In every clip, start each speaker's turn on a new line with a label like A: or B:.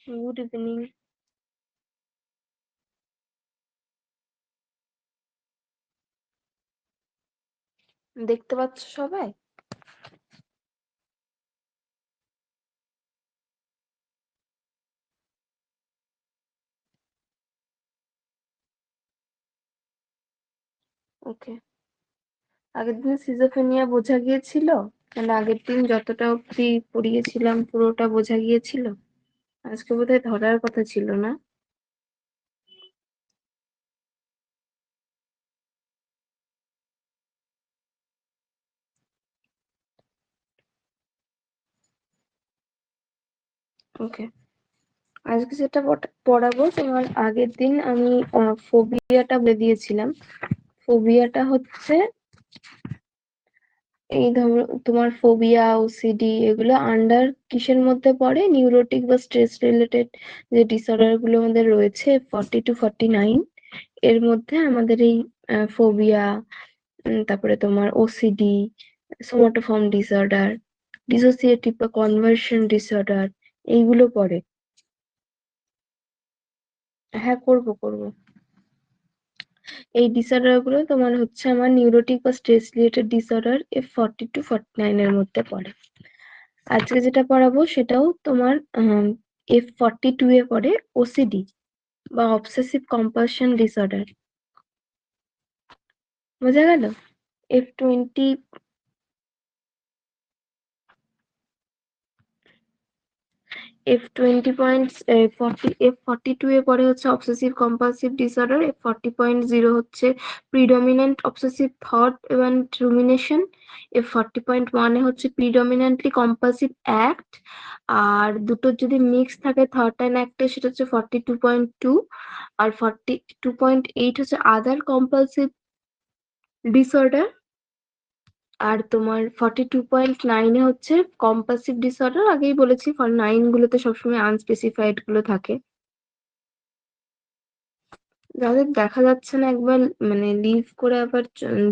A: Good evening. দেখতে পাচ্ছ সবাই? ওকে। আগের দিন সিজোফ্রেনিয়া বোঝা গিয়েছিল? মানে আগের দিন যতটা অব্দি পড়িয়েছিলাম পুরোটা বোঝা গিয়েছিল? আজকে বোধহয় ধরার কথা ছিল না? ওকে। আজকে যেটা পড়াবো তোমার আগের দিন আমি ফোবিয়াটা বলে দিয়েছিলাম। ফোবিয়াটা হচ্ছে এই ধরো তোমার ফোবিয়া, ওসিডি এগুলো আন্ডার কিসের মধ্যে পড়ে? নিউরোটিক বা স্ট্রেস রিলেটেড যে ডিসঅর্ডার গুলো আমাদের রয়েছে 40 to 49 এর মধ্যে আমাদের এই ফোবিয়া, তারপরে তোমার ওসিডি, সোমাটোফর্ম ডিসঅর্ডার, ডিসোসিয়েটিভ বা কনভার্সন ডিসঅর্ডার এইগুলো পড়ে। হ্যাঁ, করব। এই ডিসঅর্ডার গুলো তোমার হচ্ছে আমার নিউরোটিক বা stress related disorder F40 to 49 এর মধ্যে পড়ে। আজকে যেটা পড়াবো সেটাও তোমার F42 এ পড়ে, ওসিডি বা অবসেসিভ কম্পালশন ডিসঅর্ডার। বোঝা গেল? F20 F42 এ পড়ে হচ্ছে অবসেসিভ কম্পালসিভ ডিসঅর্ডার, F40.0 হচ্ছে প্রিডমিনেন্ট অবসেসিভ থট এবং রুমিনেশন, F40.1 এ হচ্ছে প্রিডমিনেন্টলি কম্পালসিভ অ্যাক্ট। আর দুটোর যদি মিক্স থাকে থট অ্যান্ড অ্যাক্টে সেটা হচ্ছে 42.2, আর 42.8 হচ্ছে আদার কম্পালসিভ ডিসঅর্ডার। আর তোমার 42.9 এ হচ্ছে কম্পালসিভ ডিসঅর্ডার। আগেই বলেছি 9 গুলোতে সবসময় আনস্পেসিফাইড গুলো থাকে। যাদের দেখা যাচ্ছে না একবার মানে লিভ করে আবার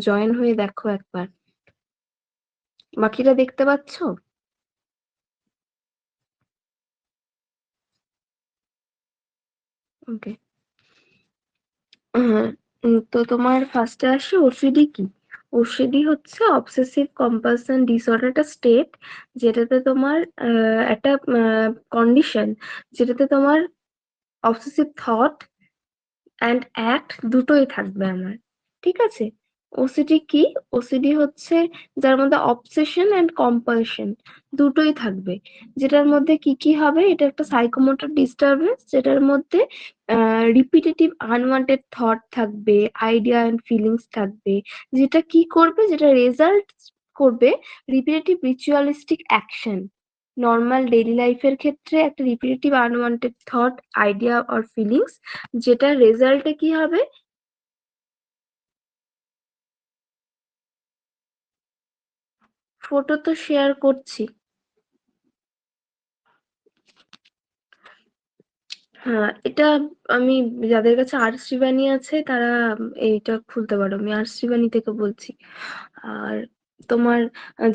A: জয়েন হয়ে দেখো একবার। বাকিটা দেখতে পাচ্ছ? ওকে। তো তোমার ফার্স্টে আসে ওসিডি কি? ওসিডি হচ্ছে অবসেসিভ কম্পালসন ডিসঅর্ডার, একটা স্টেট যেটাতে তোমার একটা কন্ডিশন যেটাতে তোমার অবসেসিভ থট অ্যান্ড অ্যাক্ট দুটোই থাকবে আমার। ঠিক আছে? ওসিডি কি? ওসিডি হচ্ছে যার মধ্যে অবসেশন অ্যান্ড কম্পালশন দুটোই থাকবে। যেটার মধ্যে কি কি হবে? এটা একটা সাইকোমোটর ডিস্টারবেন্স যেটার মধ্যে রিপিটেটিভ আনওয়ান্টেড থট থাকবে, আইডিয়া অ্যান্ড ফিলিংস থাকবে। যেটা কি করবে? যেটা রেজাল্ট করবে repetitive ritualistic action. Normal daily লাইফের ক্ষেত্রে একটা repetitive unwanted thought, idea or feelings, যেটা রেজাল্টে কি হবে? ফটো তো শেয়ার করছি। হ্যাঁ, এটা আমি যাদের কাছে আর শ্রীবাণী আছে তারা এইটা খুলতে পারো। আমি আর শ্রীবাণী থেকে বলছি। আর তোমার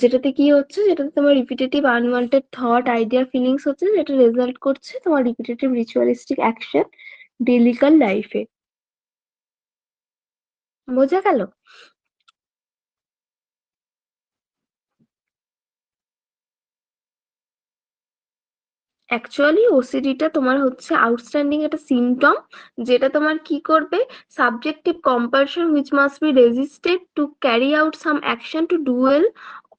A: যেটাতে কি হচ্ছে, যেটাতে তোমার repetitive unwanted thought, idea, feelings হচ্ছে, যেটা রেজাল্ট করছে তোমার রিপিটেটিভ রিচুয়ালিস্টিক অ্যাকশন ডেইলিকাল লাইফে। বোঝা গেল? অ্যাকচুয়ালি ওসিডিটা তোমার হচ্ছে আউটস্ট্যান্ডিং একটা সিম্পটম যেটা তোমার কি করবে? Subjective compulsion which must be resisted to carry out some action to dwell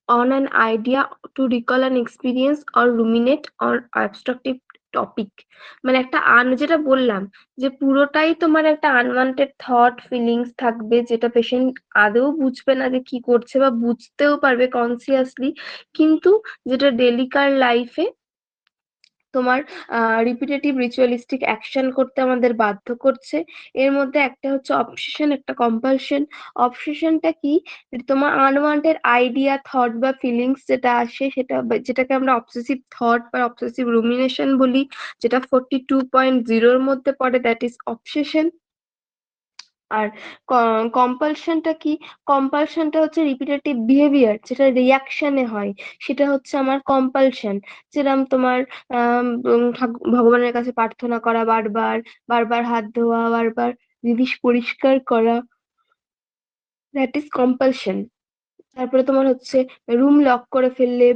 A: on an idea, to recall an experience or ruminate on abstractive topic. মানে একটা যেটা বললাম যে পুরোটাই তোমার একটা আনওয়ান্টেড থট ফিলিংস থাকবে, যেটা পেশেন্ট আদৌ বুঝবে না যে কি করছে, বা বুঝতেও পারবে কনসিয়াসলি, কিন্তু যেটা ডেলিকার লাইফে তোমার রিপিটেটিভ রিচুয়ালিস্টিক অ্যাকশন করতে আমাদের বাধ্য করছে। এর মধ্যে একটা হচ্ছে অবসেশন, একটা কম্পালশন। অবসেশনটা কি? তোমার আনওয়ান্টেড আইডিয়া, থট বা ফিলিংস যেটা আসে সেটা যেটাকে আমরা অবসেসিভ থট বা অবসেসিভ রুমিনেশন বলি, যেটা 42.0 এর মধ্যে পড়ে, দ্যাট ইজ অবসেশন। আর কম্পালশনটা কি? কম্পালশনটা হচ্ছে রিপিটেটিভ বিহেভিয়ার, যেটা রিয়াকশনে হয়, সেটা হচ্ছে আমার কম্পালশন। যেরকম তোমার ভগবানের কাছে প্রার্থনা করা বারবার, বারবার হাত ধোয়া, বারবার জিনিস পরিষ্কার করা, দ্যাট ইজ কম্পালশন। তারপরে তোমার হচ্ছে রুম লক করে ফেললে,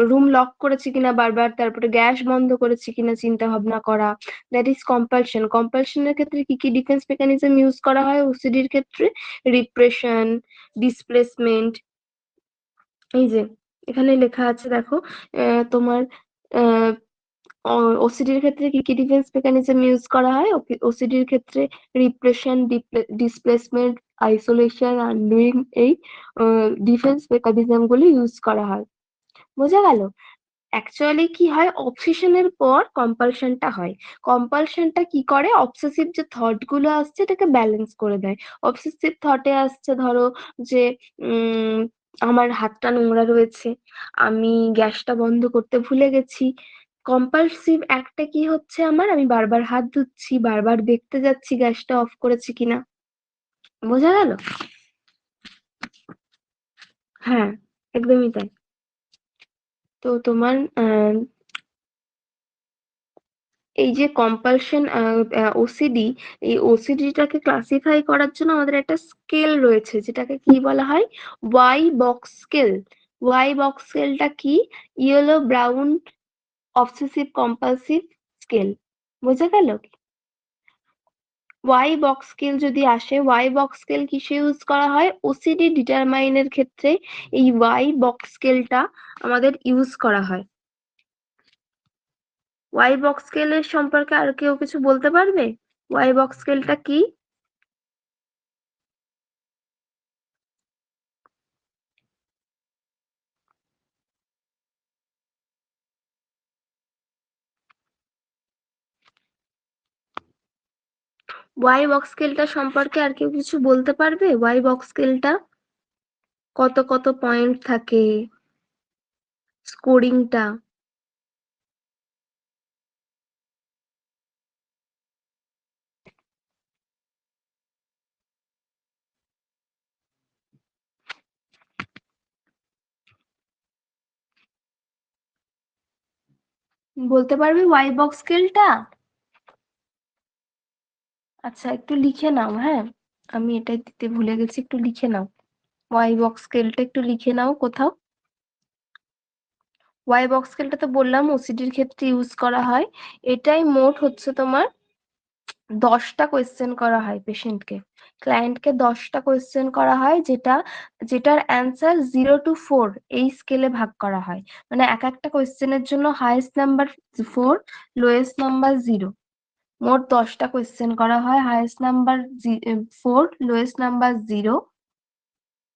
A: রুম লক করেছি কিনা বারবার, তারপরে গ্যাস বন্ধ করেছি কিনা চিন্তা ভাবনা করা, দ্যাট ইজ কম্পালশন। কম্পালশনের ক্ষেত্রে কি কি ডিফেন্স মেকানিজম ইউজ করা হয় ওসিডির ক্ষেত্রে? Repression, displacement. এই যে এখানে লেখা আছে দেখো, তোমার ওসিডির ক্ষেত্রে কি কি ডিফেন্স মেকানিজম ইউজ করা হয়? ওসিডির ক্ষেত্রে রিপ্রেশন, ডিসপ্লেসমেন্ট, আইসোলেশন, আনডুইং, এই ডিফেন্স মেকানিজম গুলি ইউজ করা হয়। বোঝা গেল? অ্যাকচুয়ালি কি হয়, অবসেশনের পর কম্পালশনটা হয়। কম্পালশনটা কি করে, অবসেসিভ যে থট গুলো আসছে এটাকে ব্যালেন্স করে দেয়। অবসেসিভ থটে আসছে ধরো যে উম আমার হাতটা নোংরা রয়েছে, আমি গ্যাসটা বন্ধ করতে ভুলে গেছি। কম্পালসিভ একটা কি হচ্ছে, আমার আমি বারবার হাত ধুচ্ছি, বারবার দেখতে যাচ্ছি গ্যাসটা অফ করেছি কিনা। বোঝা গেল? হ্যাঁ, একদমই তাই। তো তোমার এই যে কম্পালশন, ওসিডি, এই ওসিডিটাকে ক্লাসিফাই করার জন্য আমাদের একটা স্কেল রয়েছে, যেটাকে কি বলা হয়? Y box scale. Y box স্কেলটা কি? Yellow brown obsessive compulsive scale. বোঝা গেল? ওয়াই বক্স স্কেল যদি আসে, ওয়াই বক্স স্কেল কিসে ইউজ করা হয়? ওসিডি ডিটারমাইনের ক্ষেত্রে এই ওয়াই বক্স স্কেলটা আমাদের ইউজ করা হয়। ওয়াই বক্স স্কেলের সম্পর্কে আর কেউ কিছু বলতে পারবে? ওয়াই বক্স স্কেলটা কি? ওয়াই বক্স স্কেলটা সম্পর্কে আর কেউ কিছু বলতে পারবে? ওয়াই বক্স স্কেলটা কত কত পয়েন্ট থাকে, স্কোরিংটা? বলতে পারবে ওয়াই বক্স স্কেলটা? আচ্ছা, একটু লিখে নাও। হ্যাঁ, আমি এটাই দিতে ভুলে গেছি, একটু লিখে নাও। ওয়াই বক্স স্কেলটা একটু লিখে নাও কোথাও। ওয়াই বক্স স্কেলটা তো বললাম ওসিডির ক্ষেত্রে ইউজ করা হয়। এটাই মোট হচ্ছে তোমার 10টা কোয়েশ্চেন করা হয় পেশেন্টকে, ক্লায়েন্টকে 10টা কোয়েশ্চেন করা হয়, যেটার অ্যান্সার 0 to 4 এই স্কেলে ভাগ করা হয়। মানে এক একটা কোয়েশ্চেনের জন্য হাইয়েস্ট নাম্বার 4, লোয়েস্ট নাম্বার 0। মোট 10টা কোয়েশ্চেন করা হয়, হাইয়েস্ট নাম্বার 4, লোয়েস্ট নাম্বার 0।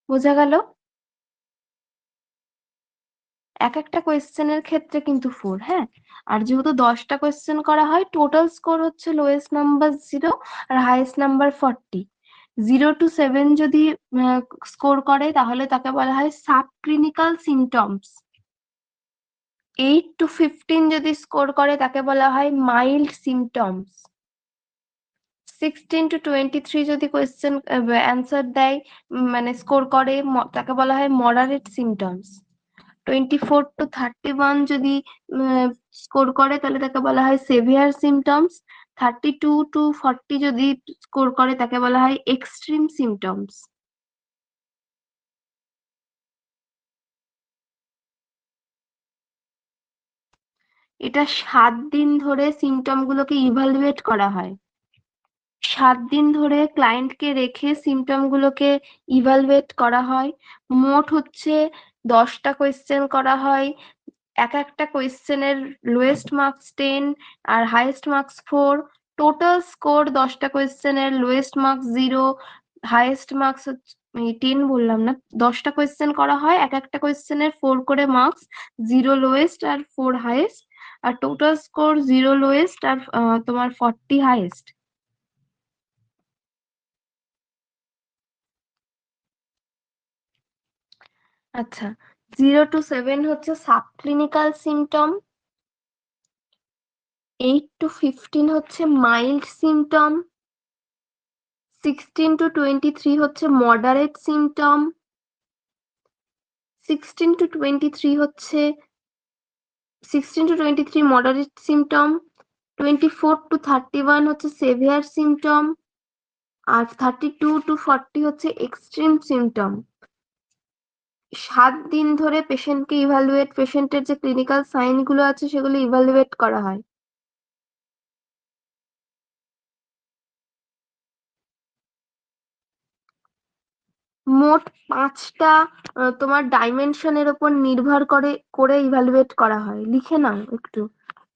A: বোঝা গেল? এক একটা কোয়েশ্চেনের ক্ষেত্রে কিন্তু 4, হ্যাঁ। আর যেহেতু 10টা কোয়েশ্চেন করা হয়, টোটাল স্কোর হচ্ছে লোয়েস্ট নাম্বার 0 আর হাইয়েস্ট নাম্বার 40। 0 to 7 যদি স্কোর করে তাহলে তাকে বলা হয় সাব ক্লিনিক্যাল সিমটমস। 8 to 15 যদি স্কোর করে তাকে বলা হয় মাইল্ড সিমটমস। 16 to 23 যদি কোয়েশ্চেন অ্যান্সার দেয়, মানে স্কোর করে, তাকে বলা হয় মডারেট সিমটমস। 24 to 31 যদি স্কোর করে তাহলে তাকে বলা হয় সেভিয়ার সিমটমস। 32 to 40 যদি স্কোর করে তাকে বলা হয় এক্সট্রিম সিমটমস। এটা 7 দিন ধরে সিমটম গুলোকে ইভালুয়েট করা হয়। 7 দিন ধরে ক্লায়েন্টকে রেখে সিমটম গুলোকে ইভালুয়েট করা হয়। মোট হচ্ছে 10টা কোয়েশ্চেন করা হয়। এক একটা কোয়েশ্চেনের লোয়েস্ট মার্কস 10 আর হাইয়েস্ট মার্কস 4। টোটাল স্কোর 10টা কোয়েশ্চেনের লোয়েস্ট মার্কস 0, হাইয়েস্ট মার্কস হচ্ছে 10 বললাম না, 10টা কোয়েশ্চেন করা হয়, এক একটা কোয়েশ্চেনের 4 করে মার্কস, 0 লোয়েস্ট আর 4 হাইয়েস্ট। আর টোটাল স্কোর 0 লোয়েস্ট আর তোমার 40 হাইয়েস্ট। আচ্ছা, 0 to 7 হচ্ছে সাবক্লিনিক্যাল সিমটম, 8 to 15 হচ্ছে মাইল্ড সিমটম, 16 to 23 হচ্ছে মডারেট সিমটম, 16 to 23 হচ্ছে 16 to 23 মডারেট সিমটম, 24 to 31 হচ্ছে সেভিয়ার সিমটম, আর 32 to 40 হচ্ছে এক্সট্রিম সিমটম। 7 দিন ধরে পেশেন্টকে ইভালুয়েট, পেশেন্টের যে ক্লিনিক্যাল সাইন গুলো আছে সেগুলো ইভালুয়েট করা হয়। মোট 5টা তোমার ডাইমেনশনের উপর নির্ভর করে ইভালুয়েট করা হয়। লিখে নাও একটু,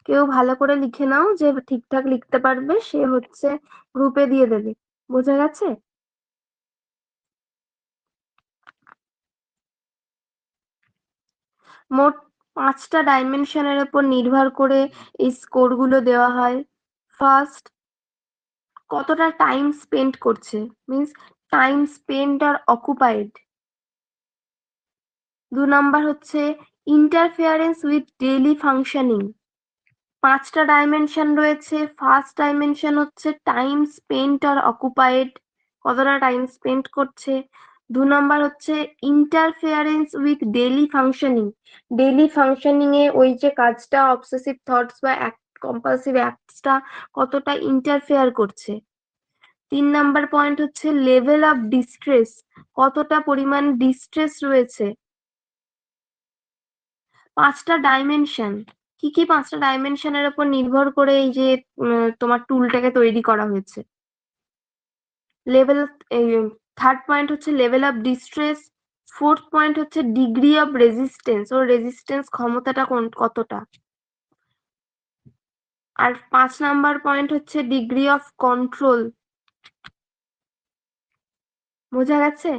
A: কেউ ভালো করে লিখে নাও, যে ঠিকঠাক লিখতে পারবে সে হচ্ছে গ্রুপে দিয়ে দেবে। বোঝা গেছে? মোট 5টা ডাইমেনশনের উপর নির্ভর করে এই স্কোর গুলো দেওয়া হয়। ফার্স্ট, কতটা টাইম স্পেন্ড করছে, মিন্স টাইম স্পেন্ড আর অকুপাইড। 2 নাম্বার হচ্ছে ইন্টারফেয়ারেন্স উইথ ডেইলি ফাংশনিং। 5টা ডাইমেনশন রয়েছে। ফার্স্ট ডাইমেনশন হচ্ছে টাইম স্পেন্ট আর অকুপাইড, কতটা টাইম স্পেন্ড করছে। 2 নাম্বার হচ্ছে interference with daily functioning, daily functioning এ ওই যে কাজটা, অবসেসিভ থটস বা কম্পালসিভ অ্যাক্টসটা কতটা ইন্টারফেয়ার করছে। 3 নাম্বার পয়েন্ট হচ্ছে লেভেল অফ ডিস্ট্রেস, কতটা পরিমাণ ডিস্ট্রেস রয়েছে। 5টা ডাইমেনশন, কি কি 5টা ডাইমেনশনের উপর নির্ভর করে এই যে তোমার টুলটাকে তৈরি করা হয়েছে। লেভেল, থার্ড পয়েন্ট হচ্ছে level of distress. Fourth point হচ্ছে ডিগ্রি অফ রেজিস্টেন্স, ওর রেজিস্টেন্স ক্ষমতাটা কতটা। আর 5 নাম্বার পয়েন্ট হচ্ছে ডিগ্রি অফ কন্ট্রোল। বোঝা গেছে?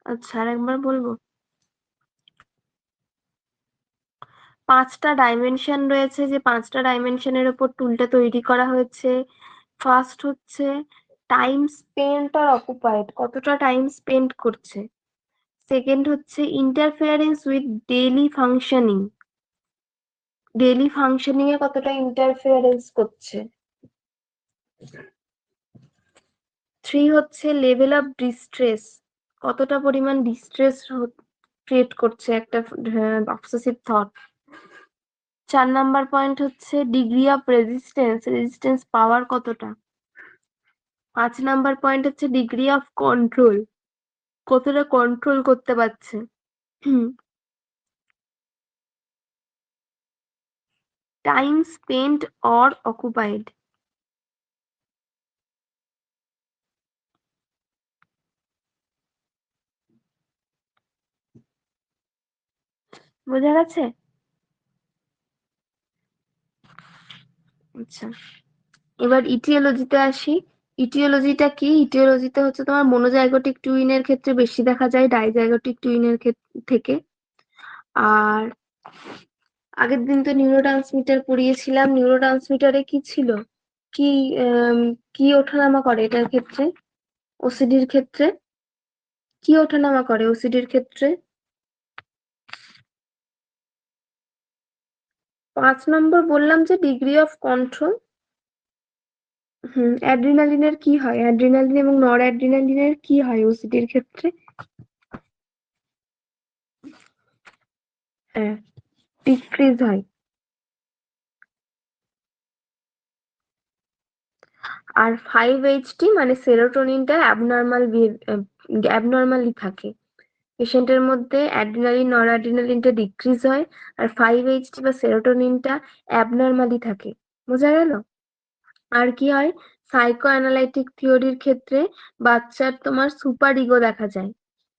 A: আচ্ছা, আর একবার বলবো। 5টা ডাইমেনশন রয়েছে, যে 5টা ডাইমেনশনের উপর টুলটা তৈরি করা হয়েছে। ফার্স্ট হচ্ছে টাইম স্পেন্ট আর অকুপাইড, কতটা টাইম স্পেন্ড করছে। সেকেন্ড হচ্ছে interference with daily functioning, daily functioning এ কতটা ইন্টারফেয়ারেন্স করছে। 3 হচ্ছে লেভেল অফ ডিস্ট্রেস, কতটা পরিমাণ ডিস্ট্রেস ক্রিয়েট করছে একটা অবসেসিভ থট। 4 নাম্বার পয়েন্ট হচ্ছে ডিগ্রি অফ রেজিস্টেন্স, রেজিস্টেন্স পাওয়ার কতটা। 5 নাম্বার পয়েন্ট হচ্ছে ডিগ্রি অফ কন্ট্রোল, কতটা কন্ট্রোল করতে পারছে। Time spent or occupied. বোঝা গেছে? আচ্ছা, এবার ইটিওলজিতে আসি। ইটিওলজিটা কি? ইটিওলজিতে হচ্ছে তোমার মনোজাইগোটিক টুইনের ক্ষেত্রে বেশি দেখা যায় ডাইজাইগোটিক টুইনের থেকে। আর আগের দিন তো নিউরোট্রান্সমিটার পড়িয়েছিলাম, নিউরোট্রান্সমিটারে কি ছিল, কি কি ওঠানামা করে এটার ক্ষেত্রে, ওসিডির ক্ষেত্রে কি ওঠানামা করে ওসিডির ক্ষেত্রে। 5 নম্বর বললাম যে ডিগ্রি অফ কন্ট্রোল। অ্যাড্রিনালিনের কি হয়, অ্যাড্রিনালিন এবং নর অ্যাড্রিনালিনের কি হয় ওসিডির ক্ষেত্রে। হ্যাঁ, ডিক্রিজ হয়। আর 5-HT মানে সেরোটোনিনটা অ্যাবনর্মালি থাকে পেশেন্টের মধ্যে, অ্যাড্রিনালিন নর অ্যাড্রিনালিনটা ডিক্রিজ হয়, আর 5-HT বা সেরোটোনিনটা অ্যাবনর্মালি থাকে। বোঝা গেল? আর কি হয়, সাইকো অ্যানালাইটিক থিওরির ক্ষেত্রে বাচ্চার তোমার সুপার ইগো দেখা যায়,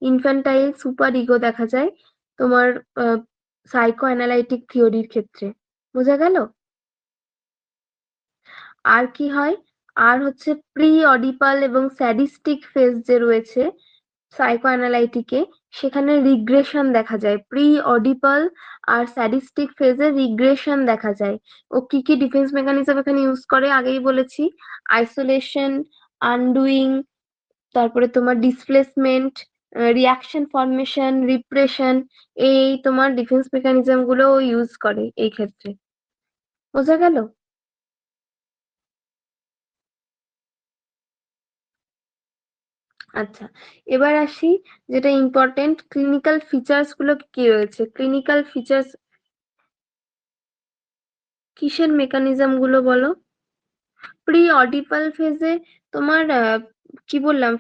A: ইনফ্যান্টাইল সুপার ইগো দেখা যায় তোমার সাইকো অ্যানালাইটিক থিওরির ক্ষেত্রে। বোঝা গেল? আর কি হয়, আর হচ্ছে প্রি অডিপাল এবং স্যাডিস্টিক ফেজ যে রয়েছে, সাইকোঅ্যানালাইটিকে, সেখানে রিগ্রেশন দেখা যায়, প্রি অডিপাল আর স্যাডিস্টিক ফেজে রিগ্রেশন দেখা যায়। ও কি কি ডিফেন্স মেকানিজম এখানে ইউজ করে আগেই বলেছি, আইসোলেশন, আনডুইং, তারপরে তোমার ডিসপ্লেসমেন্ট, রিয়াকশন ফরমেশন, রিপ্রেশন, এই তোমার ডিফেন্স মেকানিজম গুলো ইউজ করে এই ক্ষেত্রে। বোঝা গেল? আচ্ছা, এবার আসি যেটা ইম্পর্টেন্ট, ক্লিনিক্যাল ফিচার্স গুলো কি রয়েছে। ক্লিনিক্যাল ফিচার্স কিসের মেকানিজম গুলো বলো? প্রি অডিপাল ফেজে তোমার কি বললাম,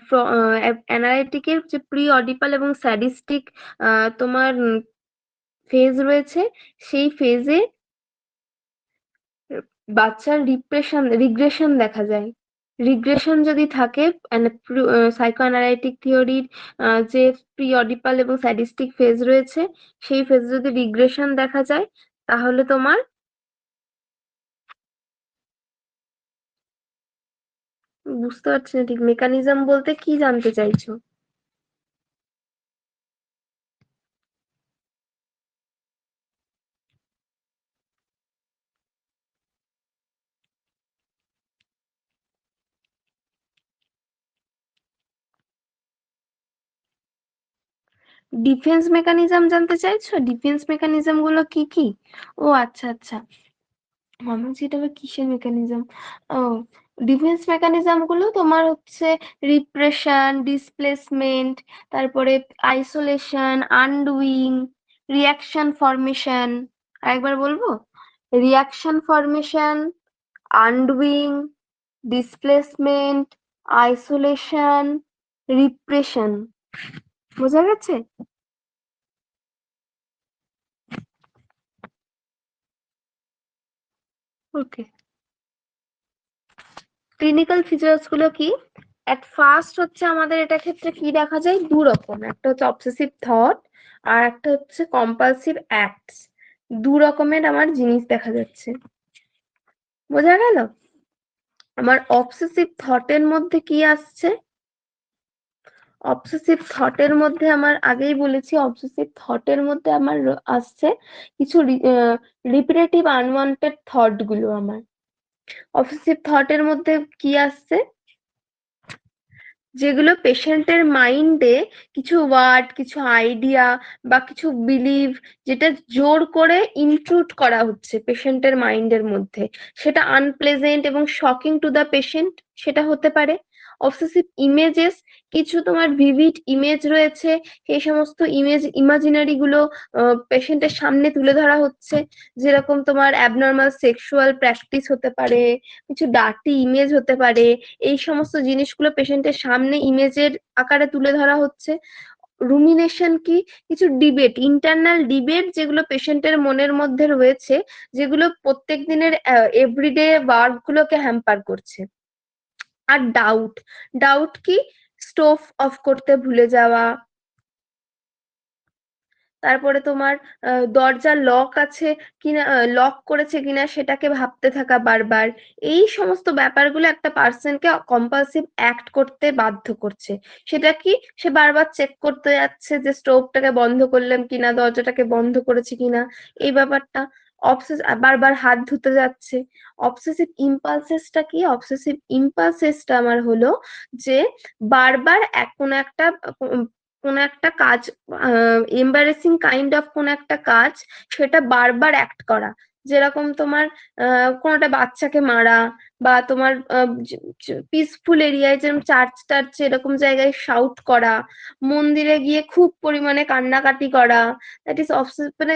A: অ্যানালাইটিকের যে প্রি অডিপাল এবং স্যাডিস্টিক তোমার ফেজ রয়েছে, সেই ফেজে বাচ্চার রিগ্রেশন দেখা যায়। রিগ্রেশন যদি থাকে, সাইকোঅ্যানালাইটিক থিওরির যে প্রি অডিপাল এবং স্যাডিস্টিক ফেজ রয়েছে, সেই ফেজে যদি রিগ্রেশন দেখা যায়, তাহলে তোমার, বুঝতে পারছি না ঠিক মেকানিজম বলতে কি জানতে চাইছো। ডিফেন্স মেকানিজম জানতে চাইছো? ডিফেন্স মেকানিজম গুলো কি কি? ও আচ্ছা আচ্ছা, আমার যেটা আবার কিসের মেকানিজম। ও, ডিফেন্স মেকানিজম গুলো তোমার হচ্ছে রিপ্রেশন, ডিসপ্লেসমেন্ট, তারপরে আইসোলেশন, আনডুইং, রিয়াকশন ফরমেশন। আরেকবার বলবো, reaction formation, undoing, displacement, isolation, repression. বোঝা গেছে? ওকে, ক্লিনিক্যাল ফিচার্স গুলো কি? এট ফার্স্ট হচ্ছে আমাদের এটা ক্ষেত্রে কি দেখা যায়, দু রকম, একটা হচ্ছে অবসেসিভ থট আর একটা হচ্ছে কম্পালসিভ অ্যাক্টস। দু রকমের আমার জিনিস দেখা যাচ্ছে। বোঝা গেল? আমার অবসেসিভ থটের মধ্যে কি আসছে, অবসেসিভ থটের মধ্যে আমার আগেই বলেছি, অবসেসিভ থটের মধ্যে আমার আসছে কিছু রিপিটেটিভ আনওয়ান্টেড থট গুলো। আমার অবসেসিভ থটের মধ্যে কি আসছে, যেগুলো পেশেন্টের মাইন্ডে কিছু ওয়ার্ড, কিছু আইডিয়া বা কিছু বিলিভ, যেটা জোর করে ইনক্লুড করা হচ্ছে পেশেন্টের মাইন্ডের মধ্যে, সেটা আনপ্লেজেন্ট এবং শকিং টু দ্য পেশেন্ট, সেটা হতে পারে। অবসেসিভ ইমেজেস, কিছু তোমার ভিভিড ইমেজ রয়েছে, সেই সমস্ত ইমাজিনারি গুলো পেশেন্টের সামনে তুলে ধরা হচ্ছে, যেরকম তোমার অ্যাবনর্মাল সেক্সুয়াল প্র্যাকটিস হতে পারে, কিছু ডার্টি ইমেজ হতে পারে। এই সমস্ত জিনিসগুলো পেশেন্টের সামনে ইমেজের আকারে তুলে ধরা হচ্ছে। রুমিনেশন কি, কিছু ডিবেট, ইন্টারনাল ডিবেট যেগুলো পেশেন্টের মনের মধ্যে রয়েছে, যেগুলো প্রত্যেক দিনের এভরিডে ওয়ার্ক গুলোকে হ্যাম্পার করছে। আর ডাউট, ডাউট কি, স্টোভ অফ করতে ভুলে যাওয়া, তারপরে তোমার দরজা লক আছে কিনা, লক করেছে কিনা সেটাকে ভাবতে থাকা বারবার। এই সমস্ত ব্যাপারগুলো একটা পার্সনকে কম্পালসিভ অ্যাক্ট করতে বাধ্য করছে। সেটা কি, সে বারবার চেক করতে যাচ্ছে যে স্টোভটাকে বন্ধ করলাম কিনা, দরজাটাকে বন্ধ করেছি কিনা, এই ব্যাপারটা। বারবার হাত ধুতে যাচ্ছে। অবসেসিভ ইম্পালসেসটা কি, অবসেসিভ ইম্পালসেসটা আমার হলো যে বারবার কোনো একটা কোন একটা কাজ, এম্বারেসিং কাইন্ড অফ কোন একটা কাজ, সেটা বারবার অ্যাক্ট করা। যেরকম তোমার কোন একটা বাচ্চাকে মারা, বা তোমার পিসফুল এরিয়ায় যেরকম চার্চ টার্চ এরকম জায়গায় শাউট করা, মন্দিরে গিয়ে খুব পরিমাণে কান্নাকাটি করা, দ্যাট ইজ মানে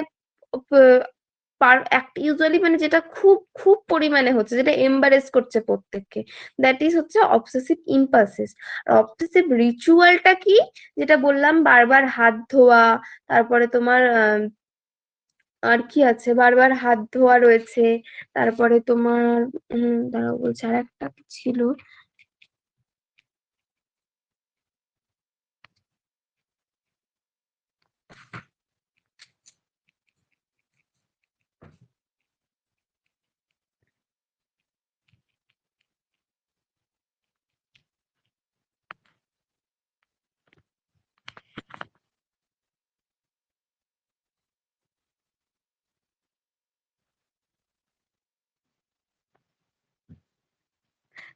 A: ইউজুয়ালি মানে যেটা খুব খুব পরিমাণে হচ্ছে, যেটা এম্বারেস করছে প্রত্যেককে, দ্যাট ইজ হচ্ছে অবসেসিভ ইম্পালসেস। আর অবসেসিভ রিচুয়ালটা কি, যেটা বললাম বারবার হাত ধোয়া, তারপরে তোমার আর কি আছে, বারবার হাত ধোয়া রয়েছে, তারপরে তোমার দাঁড়াও বলছি, আর একটা কি ছিল,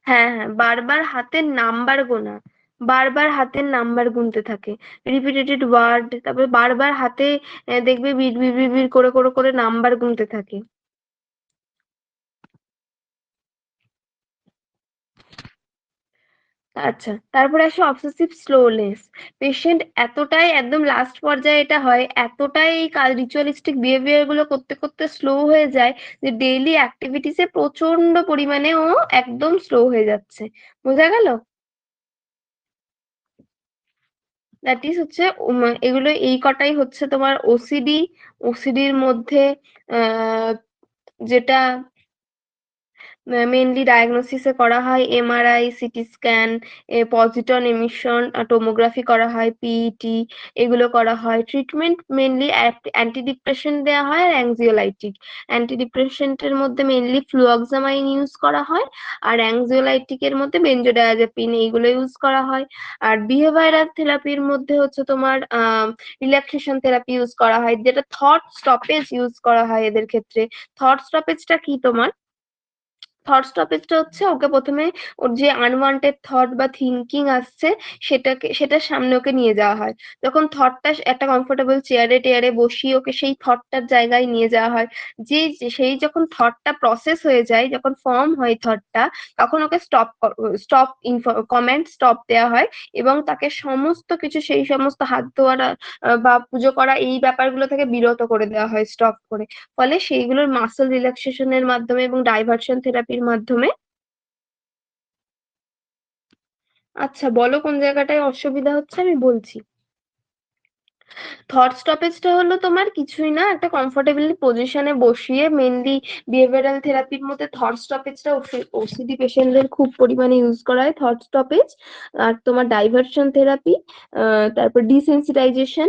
A: হ্যাঁ হ্যাঁ, বারবার হাতের নাম্বার গোনা, বারবার হাতের নাম্বার গুনতে থাকে, রিপিটেটেড ওয়ার্ড, তারপরে বারবার হাতে দেখবে বিড় বিড় বিড় বিড় করে করে করে নাম্বার গুনতে থাকে। আচ্ছা, তারপরে আসে অবসেসিভ স্লোনেস। পেশেন্ট এতটাই একদম লাস্ট পর্যায়ে এটা হয়, এতটাই এই কাজ রিচুয়ালিস্টিক বিহেভিয়ার গুলো করতে করতে স্লো হয়ে যায় যে ডেইলি অ্যাক্টিভিটিসে প্রচন্ড পরিমাণে ও একদম স্লো হয়ে যাচ্ছে। বোঝা গেল? দ্যাট ইজ হচ্ছে এগুলো এই কটাই হচ্ছে তোমার ওসিডি। ওসিডির মধ্যে আহ যেটা মেনলি ডায়াগনোসিসে করা হয় MRI, CT scan, positron emission tomography করা হয়, পিইটি, এগুলো করা হয়। ট্রিটমেন্ট মেনলি অ্যান্টি ডিপ্রেশন দেওয়া হয় আর অ্যাংজিওলাইটিক। অ্যান্টি ডিপ্রেশনের মধ্যে মেনলি ফ্লুঅক্সামাইন ইউজ করা হয়, আর অ্যাংজিওলাইটিকের মধ্যে বেনজোডায়াজেপিন এইগুলো ইউজ করা হয়। আর বিহেভিয়ারাল থেরাপির মধ্যে হচ্ছে তোমার রিল্যাক্সেশন থেরাপি ইউজ করা হয়, যেটা থট স্টপেজ ইউজ করা হয় এদের ক্ষেত্রে। থট স্টপেজটা কি তোমার, থট স্টপেজটা হচ্ছে ওকে প্রথমে ওর যে আনওয়ান্টেড থট বা থিঙ্কিং আসছে সেটার সামনে ওকে নিয়ে যাওয়া হয়। যখন থটটা একটা কমফোর্টেবল চেয়ারে টেয়ারে বসিয়ে ওকে সেই থটটার জায়গায় নিয়ে যাওয়া হয়। সেই যখন থটটা প্রসেস হয়ে যায়, যখন ফর্ম হয় থটটা, তখন ওকে স্টপ কমেন্ট স্টপ দেওয়া হয়, এবং তাকে সমস্ত কিছু সেই সমস্ত হাত ধোয়া বা পুজো করা এই ব্যাপারগুলো থেকে বিরত করে দেওয়া হয় স্টপ করে। ফলে সেইগুলোর মাসল রিল্যাক্সেশনের মাধ্যমে এবং ডাইভারশন থেরাপির মাধ্যমে। আচ্ছা, বলো কোন জায়গাটায় অসুবিধা হচ্ছে, আমি বলছি। থট স্টপেজটা হলো তোমার কিছুই না, একটা কমফোর্টেবলি পজিশনে বসিয়ে মেনলি বিহেভিয়ারাল থেরাপির মধ্যে থট স্টপেজটা ওসিডি পেশেন্টদের খুব পরিমাণে ইউজ করা হয় থট স্টপেজ। আর তোমার ডাইভারশন থেরাপি, তারপর ডিসেন্সিটাইজেশন,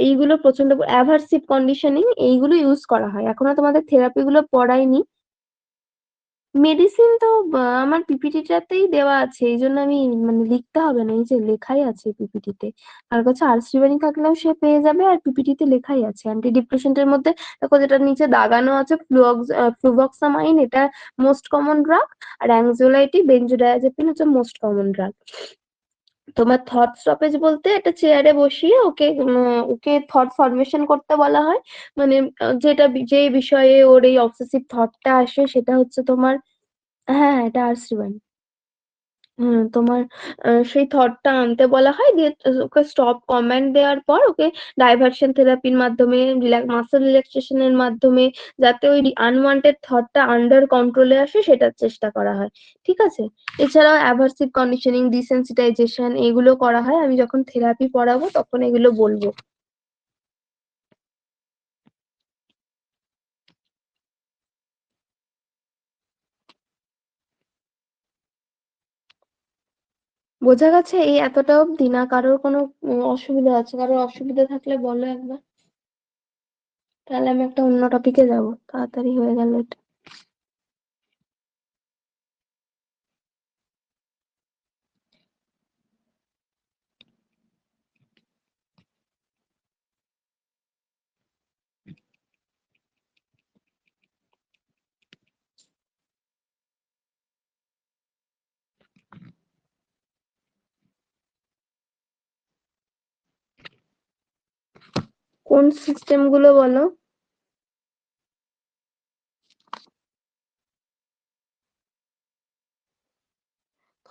A: এইগুলো প্রচন্ড অ্যাভার্সিভ কন্ডিশনিং, এইগুলো ইউজ করা হয়। এখনো তোমাদের থেরাপি গুলো পড়াইনি। মেডিসিন তো আমার পিপিটিটাতেই দেওয়া আছে, এই জন্য আমি মানে লিখতে হবে না, এই যে লেখাই আছে পিপিটিতে। আর কাছে আর্সিবানি থাকলেও সে পেয়ে যাবে, আর পিপিটিতে লেখাই আছে। অ্যান্টি ডিপ্রেসেন্টের মধ্যে দেখো যেটা নিচে দাগানো আছে, ফ্লুভক্সামাইন, এটা মোস্ট কমন ড্রাগ। আর অ্যাংজাইটি বেনজোডায়াজেপিন হচ্ছে মোস্ট কমন ড্রাগ। তোমার থট স্টপেজ বলতে এটা চেয়ারে বসিয়ে ওকে থট ফরমেশন করতে বলা হয়। মানে যে বিষয়ে ওর এই অবসেসিভ থটটা আসে সেটা হচ্ছে তোমার, হ্যাঁ হ্যাঁ, এটা আর্সিবানি। তোমার সেই থটটা আনতে বলা হয়, দিয়ে ওকে স্টপ কমান্ড দেওয়ার পর ওকে ডাইভারশন থেরাপির মাধ্যমে, মাসেল রিল্যাক্সেশনের মাধ্যমে, যাতে ওই আনওয়ান্টেড থটটা আন্ডার কন্ট্রোলে আসে সেটার চেষ্টা করা হয়। ঠিক আছে? এছাড়াও অ্যাভার্সিভ কন্ডিশনিং, ডিসেন্সিটাইজেশন এগুলো করা হয়। আমি যখন থেরাপি পড়াবো তখন এগুলো বলবো। বোঝা গেছে এই এতটা অবধি, না কারোর কোনো অসুবিধা আছে? কারোর অসুবিধা থাকলে বলো একবার, তাহলে আমি একটা অন্য টপিকে যাবো, তাড়াতাড়ি হয়ে গেল এটা। কোন সিস্টেম গুলো বলো?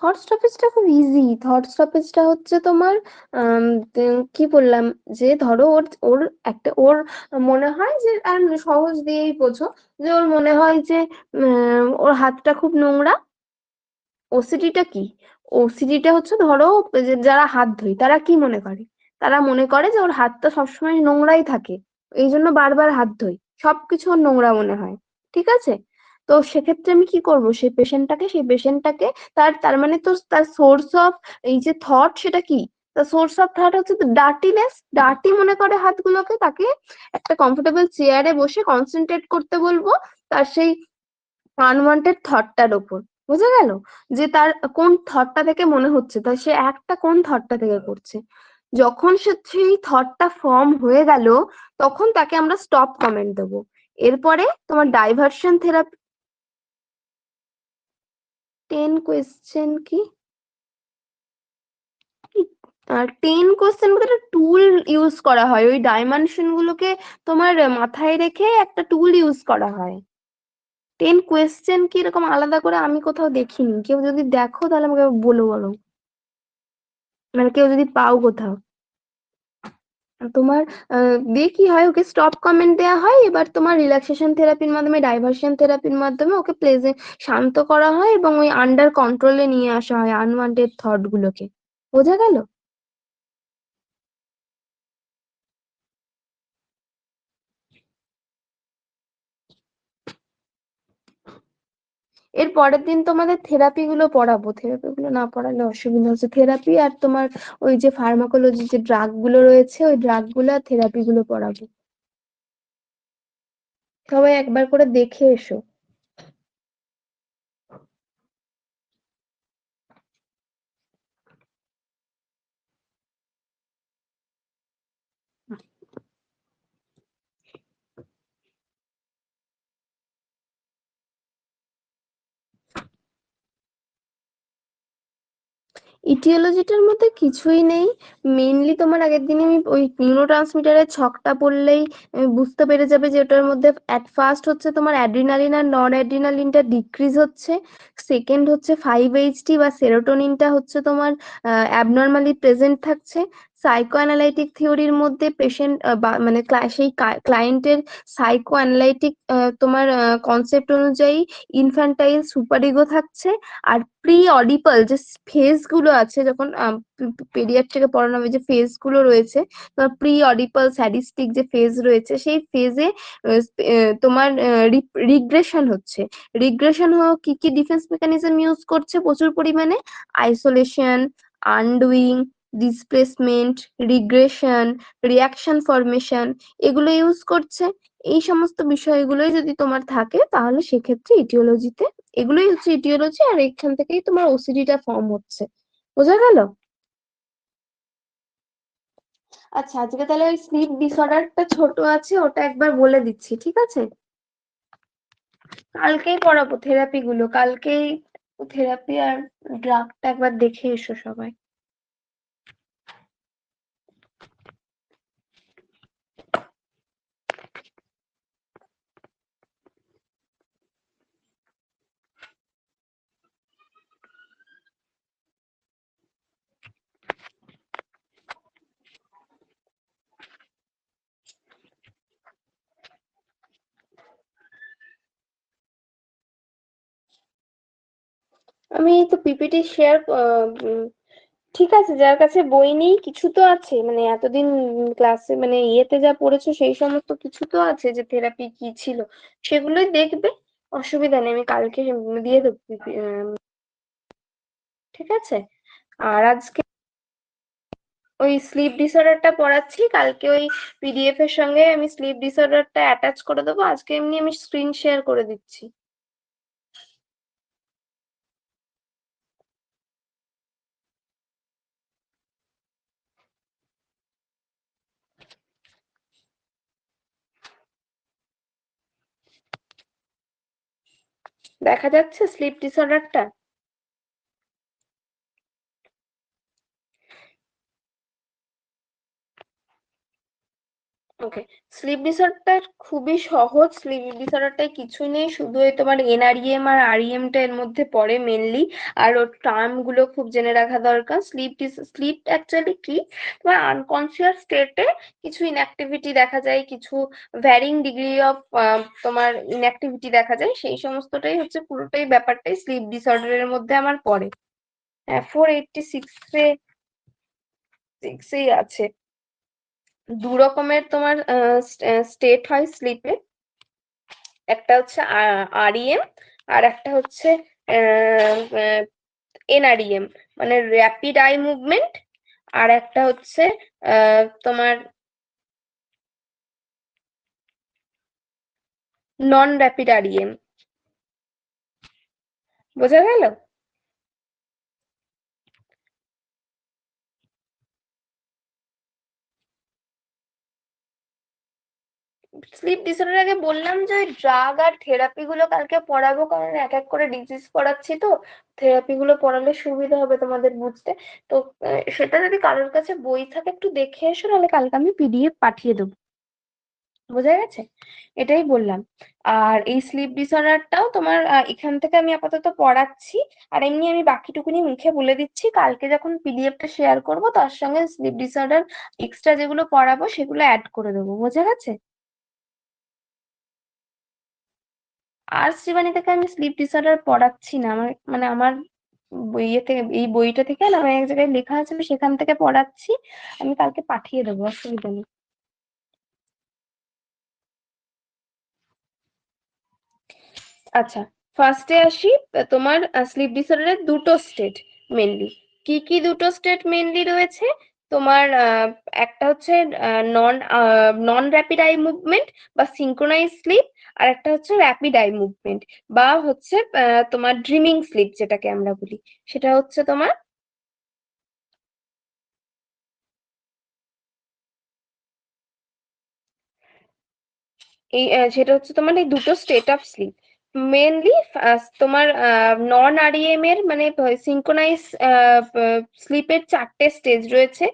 A: থট স্টপেজটা খুব ইজি। থট স্টপেজটা হচ্ছে তোমার কি বললাম, যে ধরো ওর ওর একটা ওর মনে হয় যে, আর সহজ দিয়েই বোঝো, যে ওর মনে হয় যে ওর হাতটা খুব নোংরা। ওসিডিটা কি? ওসিডিটা হচ্ছে ধরো যে যারা হাত ধোয় তারা কি মনে করে, তারা মনে করে যে ওর হাতটা সবসময় নোংরাই থাকে, এই জন্য বারবার হাত ধোয়, সবকিছু ওর নোংরা মনে হয়। ঠিক আছে? তো সেক্ষেত্রে আমি কি করব, সেই পেশেন্টটাকে তার তার মানে তো তার সোর্স অফ এই যে থট সেটা কি, তার সোর্স অফ থট হচ্ছে ডার্টিনেস, ডার্টি মনে করে হাতগুলোকে। তাকে একটা কমফোর্টেবল চেয়ারে বসে কনসেন্ট্রেট করতে বলবো তার সেই আনওয়ান্টেড থটটার ওপর। বোঝা গেল? যে তার কোন থটটা থেকে মনে হচ্ছে, তাই সে একটা কোন থটটা থেকে করছে। যখন সে সেই থটটা ফর্ম হয়ে গেল, তখন তাকে আমরা স্টপ কমেন্ট দেবো। এরপরে তোমার ডাইভারশন থেরাপি। 10 কোয়েশ্চেন কি? আর 10 কোয়েশ্চেন মধ্যে একটা টুল ইউজ করা হয়, ওই ডাইমেনশন গুলোকে তোমার মাথায় রেখে একটা টুল ইউজ করা হয়। 10 কোয়েশ্চেন কি এরকম আলাদা করে আমি কোথাও দেখিনি, কেউ যদি দেখো তাহলে আমাকে বলো বলো, মানে কেউ যদি পাও কোথাও। তোমার দিয়ে কি হয়, ওকে স্টপ কমেন্ট দেওয়া হয়, এবার তোমার রিল্যাক্সেশন থেরাপির মাধ্যমে, ডাইভার্সন থেরাপির মাধ্যমে ওকে শান্ত করা হয় এবং ওই আন্ডার কন্ট্রোলে নিয়ে আসা হয় আনওয়ান্টেড থট গুলোকে। বোঝা গেল? এর পরের দিন তোমাদের থেরাপি গুলো পড়াবো, থেরাপি গুলো না পড়ালে অসুবিধা হচ্ছে। থেরাপি আর তোমার ওই যে ফার্মাকোলজি যে ড্রাগ গুলো রয়েছে, ওই ড্রাগ গুলো আর থেরাপি গুলো পড়াবো। সবাই একবার করে দেখে এসো। ইটিওলজিটার মধ্যে কিছুই নেই, মেইনলি তোমার আগের দিন আমি ওই নিউরোট্রান্সমিটারের ছকটা পড়লেই বুঝতে পেরে যাবে যে ওটার মধ্যে অ্যাট ফার্স্ট হচ্ছে তোমার অ্যাড্রিনালিন আর নন অ্যাড্রিনালিনটা ডিক্রিজ হচ্ছে, সেকেন্ড হচ্ছে 5-HT বা সেরোটোনিনটা হচ্ছে তোমার অ্যাবনর্মালি প্রেজেন্ট থাকছে। সাইকো অ্যানালাইটিক থিওরির মধ্যে পেশেন্ট বা মানে সেই ক্লায়েন্টের সাইকো অ্যানালাইটিক তোমার কনসেপ্ট অনুযায়ী ইনফ্যান্টাইল সুপার ইগো থাকছে। আর প্রি অডিপল যে ফেজ গুলো আছে, যখন পেডিয়াট্রিকে পড়ানো হবে যে ফেজ গুলো রয়েছে, তোমার প্রি অডিপল স্যাডিস্টিক যে ফেজ রয়েছে, সেই ফেজে তোমার রিগ্রেশন হচ্ছে। রিগ্রেশন কি কি ডিফেন্স মেকানিজম ইউজ করছে প্রচুর পরিমাণে? Isolation, undoing, displacement, regression, reaction formation, এগুলো ইউজ করছে। এই সমস্ত বিষয়গুলোই যদি তোমার থাকে তাহলে সেক্ষেত্রে ইটিওলজিতে এগুলোই হচ্ছে ইটিওলজি, আর এখান থেকেই তোমার ওসিডিটা ফর্ম হচ্ছে। বোঝা গেল? আচ্ছা, আজকে তাহলে ওই স্লিপ ডিসঅর্ডারটা ছোট আছে, ওটা একবার বলে দিচ্ছি, ঠিক আছে? কালকেই পড়াবো থেরাপি গুলো, কালকেই থেরাপি আর ড্রাগটা একবার দেখে এসো সবাই। আমি তো পিপিটি শেয়ার, ঠিক আছে, যার কাছে বই নেই কিছু তো আছে, মানে এতদিন ক্লাসে মানে ইয়েতে যা পড়েছো সেই সমস্ত কিছু তো আছে যে থেরাপি কি ছিল, সেগুলোই দেখবে। অসুবিধা নেই, আমি কালকে দিয়ে দেবো ঠিক আছে। আর আজকে ওই স্লিপ ডিসঅর্ডারটা পড়াচ্ছি, কালকে ওই পিডিএফ এর সঙ্গে আমি স্লিপ ডিসঅর্ডারটা অ্যাটাচ করে দেবো। আজকে এমনি আমি স্ক্রিন শেয়ার করে দিচ্ছি। দেখা যাচ্ছে স্লিপ ডিসঅর্ডারটা? ওকে, স্লিপ ডিসঅর্ডার খুবই সহজ। স্লিপ ডিসঅর্ডারটাই কিছুই নেই, শুধু এই তোমার এনআরইএম আর আরইএমটা এর মধ্যে পড়ে মেনলি। আর ওর টার্ম গুলো খুব জেনে রাখা দরকার। স্লিপ অ্যাকচুয়ালি কি, তোমার আনকনসিয়াস স্টেটে কিছু ইনঅ্যাক্টিভিটি দেখা যায়, কিছু ভ্যারিং ডিগ্রি অফ তোমার ইনঅ্যাক্টিভিটি দেখা যায়, সেই সমস্তটাই হচ্ছে পুরোটাই ব্যাপারটাই স্লিপ ডিসঅর্ডারের মধ্যে আমার পড়ে। হ্যাঁ, 486 সিক্সেই আছে। দু রকমের তোমার স্টেট হয় স্লিপে, একটা হচ্ছে আরইএম আর একটা হচ্ছে এনআরইএম, মানে র্যাপিড আই মুভমেন্ট। আর একটা হচ্ছে তোমার নন র্যাপিড আরইএম। বোঝা গেল? স্লিপ ডিসঅর্ডার আগে বললাম যে ওই ড্রাগ আর থেরাপি গুলো কালকে পড়াবো, কারণ এক এক করে ডিজিজ পড়াচ্ছি তো, থেরাপি গুলো পড়ালে সুবিধা হবে তোমাদের বুঝতে। তো সেটা যদি কারোর কাছে বই থাকে একটু দেখে এসো, নাহলে কালকে আমি পিডিএফ পাঠিয়ে দেবো। বোঝা গেছে? এটাই বললাম। আর এই স্লিপ ডিসঅর্ডারটাও তোমার এখান থেকে আমি আপাতত পড়াচ্ছি। আর এমনি আমি বাকিটুকুনি মুখে বলে দিচ্ছি, কালকে যখন পিডিএফটা শেয়ার করব তার সঙ্গে স্লিপ ডিসঅর্ডার এক্সট্রা যেগুলো পড়াবো সেগুলো অ্যাড করে দেবো। বোঝা গেছে? আর শ্রীবাণী থেকে আমি স্লিপ ডিসঅর্ডার পড়াচ্ছি না, আমার মানে আমার বইয়ে থেকে, এই বইটা থেকে না, আমার এক জায়গায় লেখা আছে, আমি সেখান থেকে পড়াচ্ছি। আমি কালকে পাঠিয়ে দেবো, অসুবিধা নেই। আচ্ছা, ফার্স্টে আসি। তোমার স্লিপ ডিসঅর্ডারের দুটো স্টেট মেনলি। কি কি দুটো স্টেট মেনলি রয়েছে? তোমার একটা হচ্ছে নন নন র্যাপিড আই মুভমেন্ট বা সিঙ্ক্রোনাইজ স্লিপ, আর একটা হচ্ছে র্যাপিড আই মুভমেন্ট বা হচ্ছে তোমার ড্রিমিং স্লিপ যেটাকে আমরা বলি। সেটা হচ্ছে তোমার এই সেটা হচ্ছে তোমার এই দুটো স্টেট অফ স্লিপ মেনলি। তোমার নন আরইএম এর মানে সিঙ্ক্রোনাইজ স্লিপের চারটে স্টেজ রয়েছে।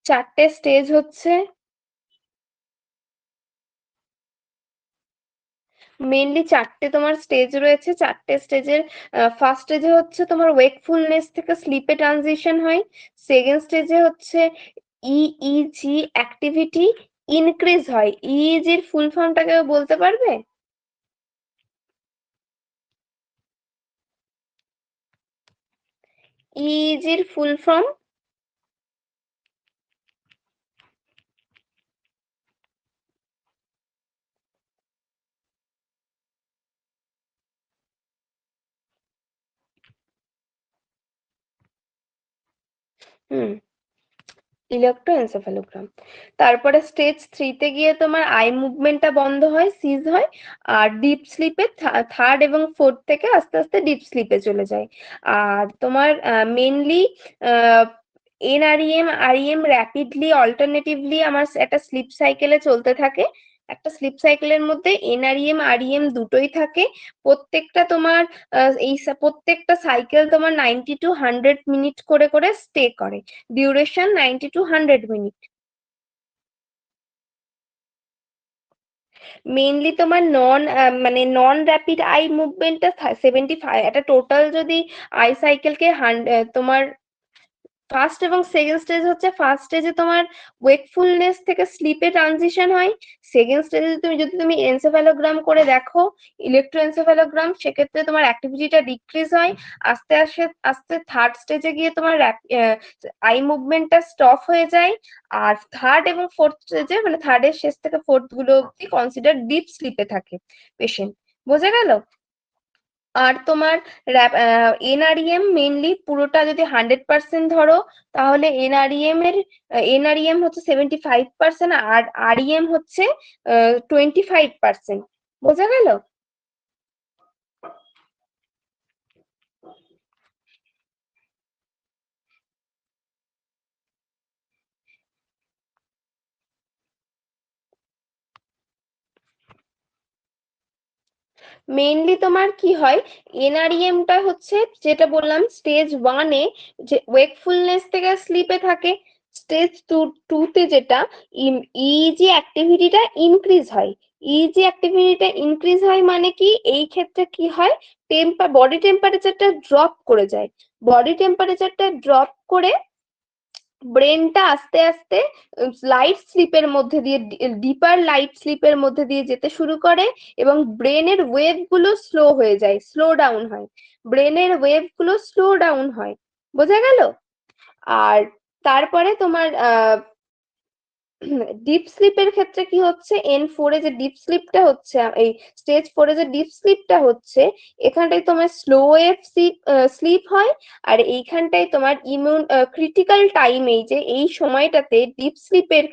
A: চারটে স্টেজ হচ্ছে, মেনলি চারটে তোমার স্টেজ রয়েছে। চারটে স্টেজের ফার্স্ট স্টেজে হচ্ছে তোমার ওয়েকফুলনেস থেকে স্লিপে ট্রানজিশন হয়। সেকেন্ড স্টেজে হচ্ছে ইইজি অ্যাক্টিভিটি ইনক্রিজ হয়। ইইজির ফুল ফর্মটা কেউ বলতে পারবে? ইইজির ফুল ফর্ম? হুম, ইলেকট্রোএনসেফালোগ্রাম। তারপরে স্টেজ থ্রিতে গিয়ে তোমার আই মুভমেন্টটা বন্ধ হয়, সিজ হয়। আর ডিপ স্লিপে থার্ড এবং ফোর্থ থেকে আস্তে আস্তে ডিপ স্লিপে চলে যায়। আর তোমার মেনলি এনআরইএম আরইএম র্যাপিডলি অল্টারনেটিভলি আমার একটা স্লিপ সাইকেলে চলতে থাকে। একটা স্লিপ সাইকেলের মধ্যে এনআরইএম আরইএম দুটোই থাকে। প্রত্যেকটা তোমার প্রত্যেকটা সাইকেল তোমার 90 to 100 মিনিট করে করে স্টে করে। Duration 90 to 100 minute. মেইনলি তোমার মানে নন র্যাপিড আই মুভমেন্টটা 75। একটা টোটাল যদি আই সাইকেলকে তোমার ফার্স্ট এবং সেকেন্ড স্টেজ হচ্ছে, ফার্স্ট স্টেজে তোমার ওয়েকফুলনেস থেকে স্লিপে ট্রানজিশন হয়। সেকেন্ড স্টেজে যদি তুমি এনসেফালোগ্রাম করে দেখো, ইলেকট্রোএনসেফালোগ্রাম, সেক্ষেত্রে তোমার অ্যাক্টিভিটিটা ডিক্রিজ হয়। আস্তে আস্তে আস্তে থার্ড স্টেজে গিয়ে তোমার আই মুভমেন্টটা স্টপ হয়ে যায়। আর থার্ড এবং ফোর্থ স্টেজে, মানে থার্ডের শেষ থেকে ফোর্থ গুলো অব্দি কনসিডার ডিপ স্লিপে থাকে পেশেন্ট। বোঝা গেল? আর তোমার এনআরইএম মেইনলি পুরোটা যদি 100% ধরো, তাহলে এনআরইএম হচ্ছে 75%, আর আরইএম হচ্ছে 25%। বোঝা গেল? মেইনলি তোমার কি হয়, এনআরইএমটা হচ্ছে যেটা বললাম স্টেজ ওয়ানে, যে ওয়েকফুলনেস থেকে স্লিপে থাকে। স্টেজ টুতে যেটা ইজি অ্যাক্টিভিটিটা ইনক্রিজ হয়। ইজি অ্যাক্টিভিটিটা ইনক্রিজ হয় মানে কি, এই ক্ষেত্রে কি হয়, বডি টেম্পারেচারটা ড্রপ করে যায়। বডি টেম্পারেচারটা ড্রপ করে ব্রেনটা আস্তে আস্তে লাইট স্লিপের মধ্যে দিয়ে, ডিপার লাইট স্লিপের মধ্যে দিয়ে যেতে শুরু করে। এবং ব্রেনের ওয়েভ গুলো স্লো হয়ে যায়, স্লো ডাউন হয়। ব্রেনের ওয়েভ গুলো স্লো ডাউন হয়। বোঝা গেল? আর তারপরে তোমার ডিপ স্লিপের ক্ষেত্রে কি হচ্ছে, N4-এ যে ডিপ স্লিপটা হচ্ছে, এই স্টেজ 4-এ যে ডিপ স্লিপটা হচ্ছে, এখানটায় তোমার স্লো ওয়েভ স্লিপ হয়। আর এইখানটায় তোমার ক্রিটিক্যাল টাইম, এই যে এই সময়টাতে ডিপ স্লিপের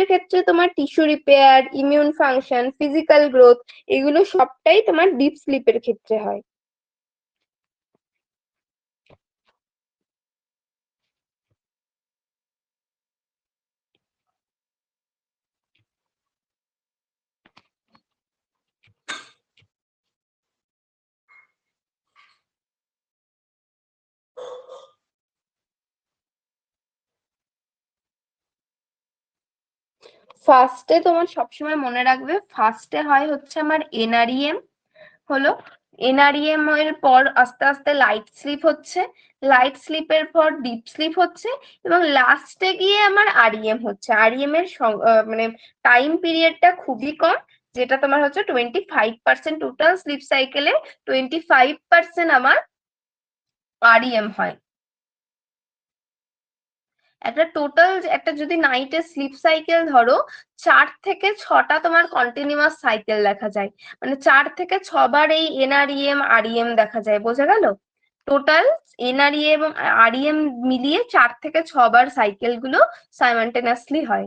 A: ক্ষেত্রে তোমার tissue repair, immune function, physical growth, এগুলো সবটাই তোমার ডিপ স্লিপের ক্ষেত্রে হয়। ফার্স্টে তোমার সবসময় মনে রাখবে, ফার্স্টে হয় হচ্ছে আমার এনআরইএম, হলো এনআরইএম এর পর আস্তে আস্তে লাইট স্লিপ হচ্ছে, লাইট স্লিপের পর ডিপ স্লিপ হচ্ছে, এবং লাস্টে গিয়ে আমার আরইএম হচ্ছে। আরইএম এর মানে টাইম পিরিয়ডটা খুবই কম, যেটা তোমার হচ্ছে 25%, টোটাল স্লিপ সাইকেলে 25% আমার আরইএম হয়। একটা টোটাল একটা যদি নাইটের স্লিপ সাইকেল ধরো, 4 থেকে 6টা তোমার কন্টিনিউয়াস সাইকেল দেখা যায়, মানে 4 থেকে 6বার এই এনআরইএম আরইএম দেখা যায়, বোঝা গেল? টোটাল এনআরইএম এবং আরইএম মিলিয়ে 4 থেকে 6বার সাইকেল গুলো সাইমালটেনিয়াসলি হয়।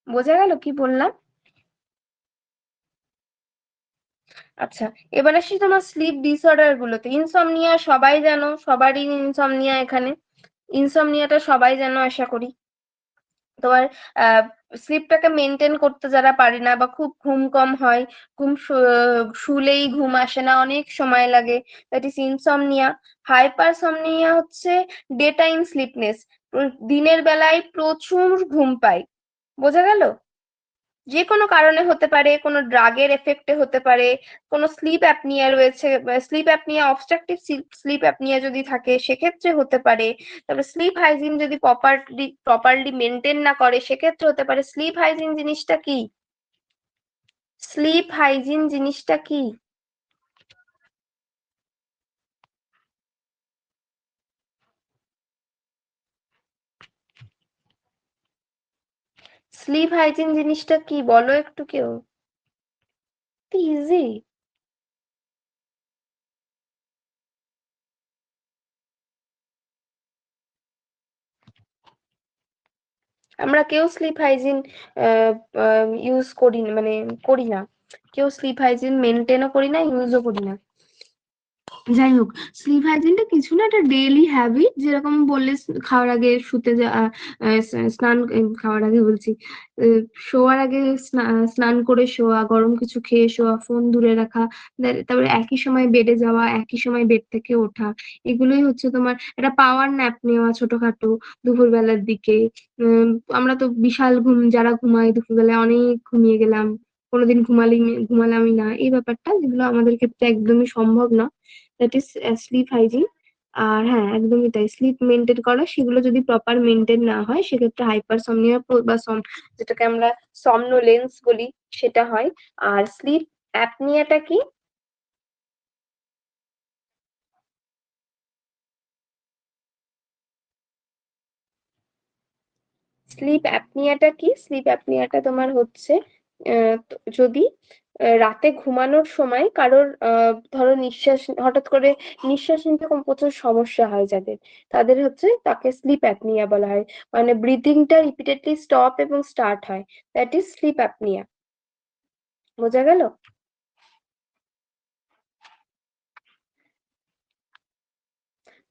A: বোঝা গেল কি বললাম? আচ্ছা, এবার আসি তোমার স্লিপ ডিসঅর্ডার গুলোতে। ইনসomnia সবাই জানো, সবারই ইনসomnia এখানে। ইনসomniaটা সবাই জানো আশা করি। তোমার স্লিপটাকে মেনটেন করতে যারা পারে না, বা খুব ঘুম কম হয়, শুলেই ঘুম আসে না, অনেক সময় লাগে, দ্যাট ইজ ইনসomnia। হাইপারসomnia হচ্ছে ডে টাইম স্লিপনেস, দিনের বেলায় প্রচুর ঘুম পায়। বোঝা গেল? যে কোনো কারণে হতে পারে, কোনো ড্রাগের এফেক্টে হতে পারে, কোনো স্লিপ অ্যাপনিয়া রয়েছে, sleep apnea obstructive sleep apnea যদি থাকে সেক্ষেত্রে হতে পারে। তারপরে স্লিপ হাইজিন যদি প্রপারলি মেনটেন না করে সেক্ষেত্রে হতে পারে। স্লিপ হাইজিন জিনিসটা কি? স্লিপ হাইজিন জিনিসটা কি? স্লিপ হাইজিন জিনিসটা কি বলো একটু কেউ। ইজি। আমরা কেউ স্লিপ হাইজিন ইউজ করি না, মানে করি না, কেউ স্লিপ হাইজিন মেনটেনও করি না, ইউজও করি না। যাই হোক, স্লিপ হাইজিনটা কিছু না, একটা ডেইলি হ্যাবিট, যেরকম বললে খাওয়ার আগে শুতে যা স্নান, খাওয়ার আগে বলছি, শোয়ার আগে স্নান করে শোয়া, গরম কিছু খেয়ে শোয়া, ফোন দূরে রাখা, তারপরে একই সময় বেডে যাওয়া, একই সময় বেড থেকে ওঠা, এগুলোই হচ্ছে তোমার একটা পাওয়ার ন্যাপ নেওয়া ছোটখাটো দুপুরবেলার দিকে। উম আমরা তো বিশাল যারা ঘুমাই দুপুরবেলায় অনেক ঘুমিয়ে গেলাম, কোনোদিন ঘুমালামই না, এই ব্যাপারটা যেগুলো আমাদের ক্ষেত্রে একদমই সম্ভব না, দ্যাট ইজ স্লিপ হাইজিন। আর হ্যাঁ, একদমই তাই, স্লিপ মেনটেন করা, সেগুলো যদি প্রপার মেনটেন না হয় সেক্ষেত্রে হাইপারসomnia বা যেটাকে আমরা somnolence বলি সেটা হয়। আর স্লিপ অ্যাপনিয়াটা কি? স্লিপ অ্যাপনিয়াটা কি? স্লিপ অ্যাপনিয়াটা তোমার হচ্ছে যদি রাতে ঘুমানোর সময় কারোর ধরো নিঃশ্বাস, হঠাৎ করে নিঃশ্বাস নিতে প্রচুর সমস্যা হয় যাদের, তাদের হচ্ছে তাকে স্লিপ অ্যাপনিয়া বলা হয়। মানে ব্রিদিংটা রিপিটেডলি স্টপ এবং স্টার্ট হয়, দ্যাট ইজ স্লিপ অ্যাপনিয়া। বোঝা গেল?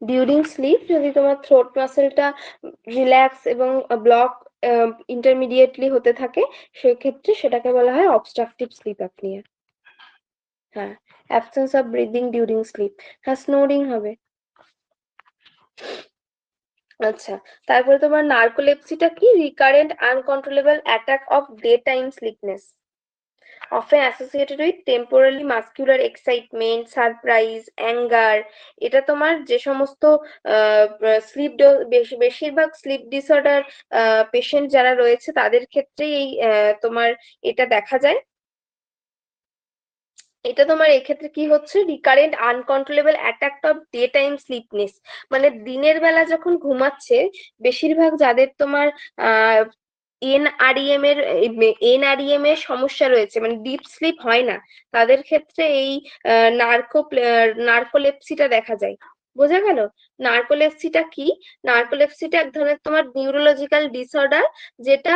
A: ডিউরিং স্লিপ যদি তোমার থ্রোট মাসেলটা রিল্যাক্স এবং ব্লক ইন্টারমিডিয়েটলি হতে থাকে, সেক্ষেত্রে সেটাকে বলা হয় অবস্ট্রাকটিভ স্লিপ অ্যাপনিয়া। হ্যাঁ, absence of breathing during sleep. হ্যাঁ, স্নোরিং হবে। আচ্ছা, তারপরে তোমার নার্কোলেপসিটা কি? Recurrent uncontrollable attack of daytime sleepiness, often associated with temporally muscular excitement, surprise, anger। এটা তোমার যে সমস্ত স্লিপ, বেশিরভাগ স্লিপ ডিসঅর্ডার পেশেন্ট যারা রয়েছে তাদের ক্ষেত্রেই এই তোমার এটা দেখা যায়। এটা তোমার এক্ষেত্রে কি হচ্ছে, recurrent uncontrollable attack of daytime sleepiness, মানে দিনের বেলা যখন ঘুমাচ্ছে, বেশিরভাগ যাদের তোমার আহ এনআরইএম এর সমস্যা রয়েছে, মানে ডিপ স্লিপ হয় না, তাদের ক্ষেত্রে এই নার্কোলেপসিটা দেখা যায়। বোঝা গেল? নার্কোলেপসিটা কি? নার্কোলেপসিটা এক ধরনের তোমার নিউরোলজিক্যাল ডিসঅর্ডার, যেটা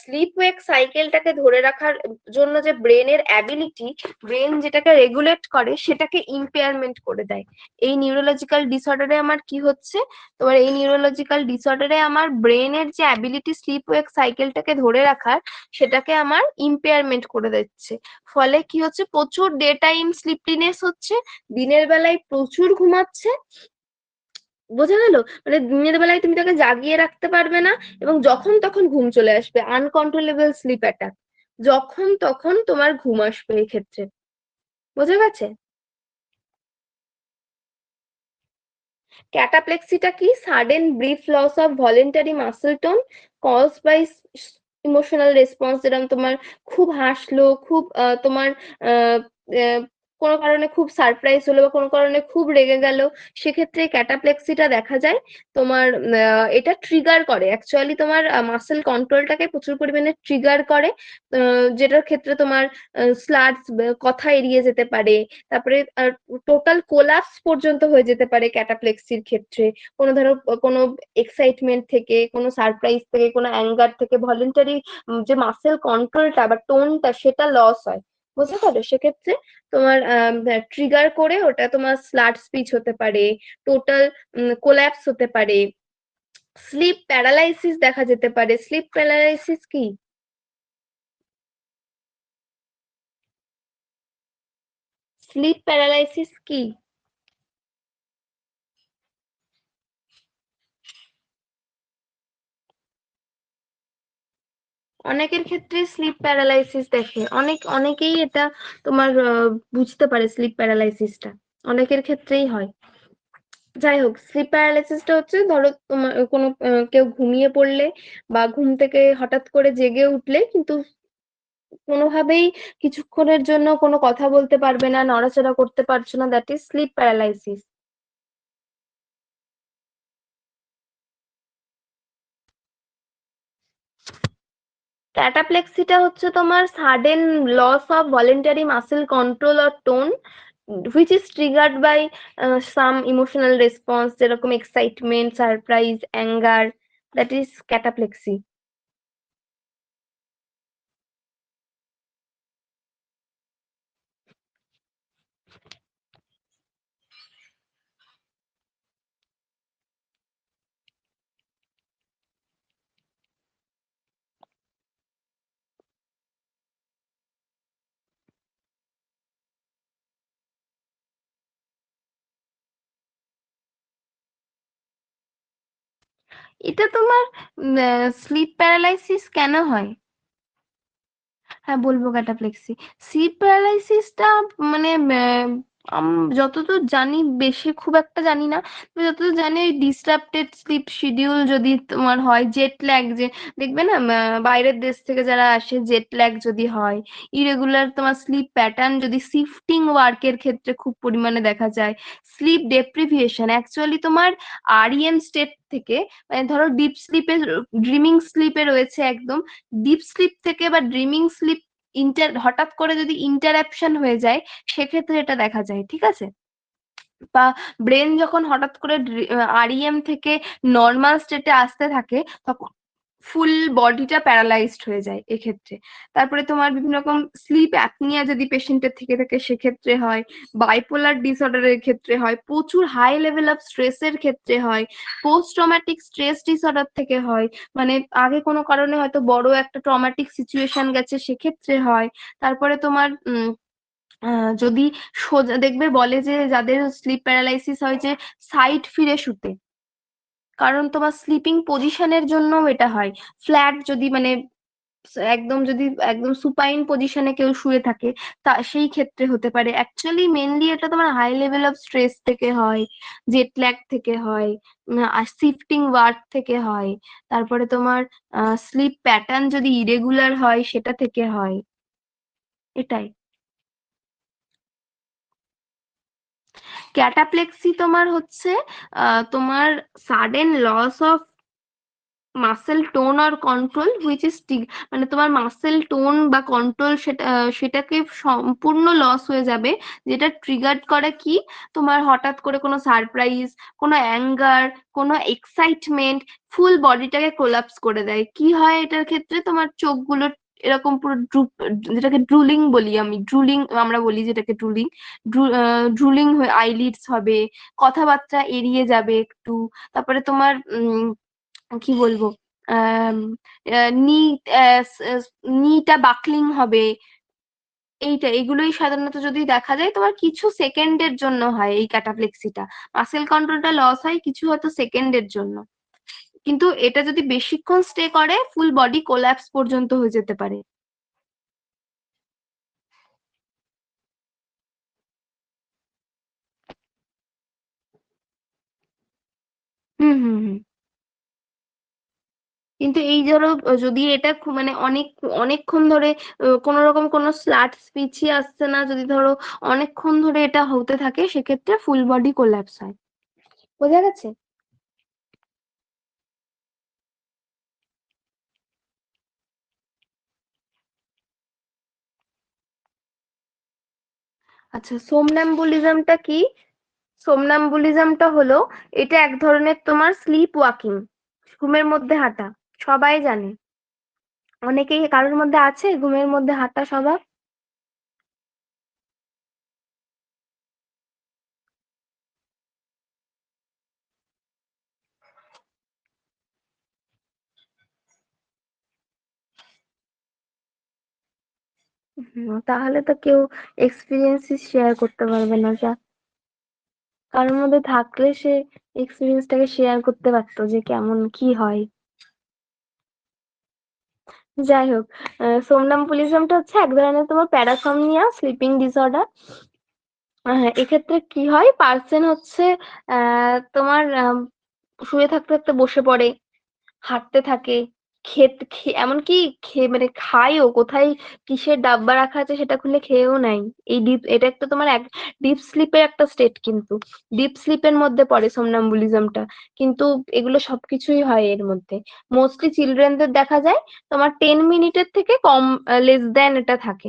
A: স্লিপ ওয়েক সাইকেলটাকে ধরে রাখার জন্য যে ব্রেনের অ্যাবিলিটি, ব্রেন যেটাকে রেগুলেট করে সেটাকে ইম্পেয়ারমেন্ট করে দেয়। এই নিউরোলজিক্যাল ডিসঅর্ডারে আমার কি হচ্ছে, তোমার এই নিউরোলজিক্যাল ডিসঅর্ডারে আমার ব্রেনের যে অ্যাবিলিটি স্লিপ ওয়েক সাইকেলটাকে ধরে রাখার, সেটাকে আমার ইম্পেয়ারমেন্ট করে দিচ্ছে। ফলে কি হচ্ছে, প্রচুর ডে টাইম স্লিপলিনেস হচ্ছে, দিনের বেলায় প্রচুর ঘুমাচ্ছে, বোঝা গেল? মানে দিনের বেলায় তুমি তাকে জাগিয়ে রাখতে পারবে না এবং যখন তখন ঘুম চলে আসবে, আনকন্ট্রোলেবল স্লিপ অ্যাটাক। যখন তখন তোমার ঘুম আসবে এই ক্ষেত্রে। বোঝা গেছে? ক্যাটাপ্লেক্সিটা কি? Sudden brief loss of voluntary muscle tone caused by emotional response, যেরকম তোমার খুব হাসলো, খুব তোমার আহ, আহ, কোনো কারণে খুব সারপ্রাইজ হলো বা কোনো কারণে খুব রেগে গেল, সেক্ষেত্রে ক্যাটাপ্লেক্সিটা দেখা যায়। তোমার এটা ট্রিগার করে, অ্যাকচুয়ালি তোমার মাসেল কন্ট্রোলটাকে প্রচুর পরিমাণে ট্রিগার করে, যেটার ক্ষেত্রে তোমার স্লার্স, কথা এড়িয়ে যেতে পারে, তারপরে টোটাল কোলাপস পর্যন্ত হয়ে যেতে পারে ক্যাটাপ্লেক্সির ক্ষেত্রে। কোনো ধরো কোনো এক্সাইটমেন্ট থেকে, কোনো সারপ্রাইজ থেকে, কোনো অ্যাঙ্গার থেকে ভলেন্টারি যে মাসেল কন্ট্রোলটা বা টোনটা সেটা লস হয়। বুঝতে পারো? সেক্ষেত্রে তোমার ট্রিগার করে ওটা তোমার স্লাট স্পিচ হতে পারে, টোটাল কোল্যাপস হতে পারে, স্লিপ প্যারালাইসিস দেখা যেতে পারে। স্লিপ প্যারালাইসিস কি? স্লিপ প্যারালাইসিস কি? অনেকের ক্ষেত্রে স্লিপ প্যারালাইসিস দেখে, অনেকেই এটা তোমার বুঝতে পারে স্লিপ প্যারালাইসিসটা, অনেকের ক্ষেত্রেই হয়। যাই হোক, স্লিপ প্যারালাইসিসটা হচ্ছে ধরো তোমার কোনো কেউ ঘুমিয়ে পড়লে বা ঘুম থেকে হঠাৎ করে জেগে উঠলে কিন্তু কোনোভাবেই কিছুক্ষণের জন্য কোনো কথা বলতে পারবে না, নড়াচড়া করতে পারছো না, দ্যাট ইজ স্লিপ প্যারালাইসিস। ক্যাটাপ্লেক্সিটা হচ্ছে তোমার sudden loss of voluntary muscle control or tone which is triggered by some emotional response, যেরকম excitement, surprise, anger, that is cataplexy. এটা তোমার স্লিপ প্যারালাইসিস কেন হয়? হ্যাঁ, বলবো ক্যাটাপ্লেক্সি। স্লিপ প্যারালাইসিসটা মানে যতদূর জানি, বেশি খুব একটা জানি না, তবে যতদূর জানি ওই ডিসরাপ্টেড স্লিপ শিডিউল যদি তোমার হয়, জেট ল্যাগ, যে দেখবে না বাইরের দেশ থেকে যারা আসে, জেট ল্যাগ যদি হয়, ইরেগুলার তোমার স্লিপ প্যাটার্ন যদি শিফটিং ওয়ার্কের ক্ষেত্রে খুব পরিমাণে দেখা যায়, স্লিপ ডেপ্রিভিয়েশন, অ্যাকচুয়ালি তোমার আরইএম স্টেট থেকে, মানে ধরো ডিপ স্লিপে, ড্রিমিং স্লিপে রয়েছে একদম, ডিপ স্লিপ থেকে বা ড্রিমিং স্লিপ হঠাৎ করে যদি ইন্টারাপশন হয়ে যায়, সেক্ষেত্রে এটা দেখা যায়, ঠিক আছে? বা ব্রেন যখন হঠাৎ করে আরইএম থেকে নর্মাল স্টেটে আসতে থাকে, তখন ফুল বডিটা প্যারালাইজড হয়ে যায় এক্ষেত্রে। তারপরে তোমার বিভিন্ন রকম স্লিপ অ্যাপনিয়া যদি পেশেন্টের থেকে থাকে সেক্ষেত্রে হয়, বাইপোলার ডিসঅর্ডারের ক্ষেত্রে হয়, প্রচুর হাই লেভেল অফ স্ট্রেসের ক্ষেত্রে হয়, পোস্ট ট্রমাটিক স্ট্রেস ডিসঅর্ডার থেকে হয়, মানে আগে কোনো কারণে হয়তো বড় একটা ট্রমাটিক সিচুয়েশন গেছে সেক্ষেত্রে হয়। তারপরে তোমার যদি সোজা দেখবে, বলে যে যাদের স্লিপ প্যারালাইসিস হয় যে সাইড ফিরে শুতে, কারণ তোমার স্লিপিং পজিশনের জন্য এটা হয়। ফ্ল্যাট যদি মানে একদম যদি একদম সুপাইন পজিশনে কেউ শুয়ে থাকে, তা সেই ক্ষেত্রে হতে পারে। অ্যাকচুয়ালি মেনলি এটা তোমার হাই লেভেল অফ স্ট্রেস থেকে হয়, জেট ল্যাগ থেকে হয়, আর শিফটিং ওয়ার্ক থেকে হয়, তারপরে তোমার স্লিপ প্যাটার্ন যদি ইরেগুলার হয় সেটা থেকে হয়, এটাই। ক্যাটাপ্লেক্সি তোমার হচ্ছে তোমার sudden loss of muscle tone আর কন্ট্রোল হুইচ ইজ, মানে তোমার মাসেল টোন বা কন্ট্রোল সেটাকে সম্পূর্ণ লস হয়ে যাবে, যেটা ট্রিগার্ড করে কি, তোমার হঠাৎ করে কোনো সারপ্রাইজ, কোনো অ্যাঙ্গার, কোনো এক্সাইটমেন্ট, ফুল বডিটাকে কোলাপস করে দেয়। কি হয় এটার ক্ষেত্রে, তোমার চোখগুলো এরকম পুরো ড্রুপ, যেটাকে ড্রুলিং বলি আমি, ড্রুলিং আমরা বলি যেটাকে ড্রুলিং, ড্রুলিং হয়ে আইলিডস হবে, কথাবার্তা এড়িয়ে যাবে একটু, তারপরে তোমার কি বলবো, আহ নি নিটা বাকলিং হবে, এগুলোই সাধারণত যদি দেখা যায় তোমার কিছু সেকেন্ডের জন্য হয় এই ক্যাটাপ্লেক্সিটা। মাসেল কন্ট্রোলটা লস হয় কিছু হয়তো সেকেন্ডের জন্য, কিন্তু এটা যদি বেশিক্ষণ স্টে করে ফুল বডি কোল্যাপস পর্যন্ত হয়ে যেতে পারে। হুম হুম হুম। কিন্তু এই ধরো যদি এটা মানে অনেকক্ষণ ধরে কোনো রকম কোনো স্লাট পিছিয়ে আসছে না, যদি ধরো অনেকক্ষণ ধরে এটা হতে থাকে সেক্ষেত্রে ফুল বডি কোল্যাপস হয়। বোঝা গেছে? আচ্ছা, সোমনাম্বুলিজমটা কি? সোমনাম্বুলিজমটা হলো, এটা এক ধরনের তোমার স্লিপ ওয়াকিং, ঘুমের মধ্যে হাঁটা, সবাই জানে। অনেকেই, কারোর মধ্যে আছে ঘুমের মধ্যে হাঁটা স্বভাব? তাহলে তো কেউ এক্সপিরিয়েন্স শেয়ার করতে পারবে না, যা কারোর মধ্যে থাকলে সে এক্সপিরিয়েন্সটাকে শেয়ার করতে পারতো যে কেমন কি হয়। যাই হোক, সোমনাম্বুলিজমটা হচ্ছে এক ধরনের তোমার প্যারাসomnia স্লিপিং ডিসঅর্ডার। এক্ষেত্রে কি হয়, পার্সন হচ্ছে তোমার শুয়ে থাকতে থাকতে বসে পড়ে, হাঁটতে থাকে, এমনকি মানে খায়ও, কোথায় কিসের ডাব্বা রাখা আছে সেটা খুলে খেয়েও নাই। এটা একটা তোমার এক ডিপ স্লিপের একটা স্টেট, কিন্তু ডিপ স্লিপের মধ্যে পড়ে সোমনাম্বুলিজমটা। কিন্তু এগুলো সবকিছুই হয় এর মধ্যে। মোস্টলি চিলড্রেনদের দেখা যায় তোমার 10 মিনিটের থেকে কম, লেস দেন এটা থাকে।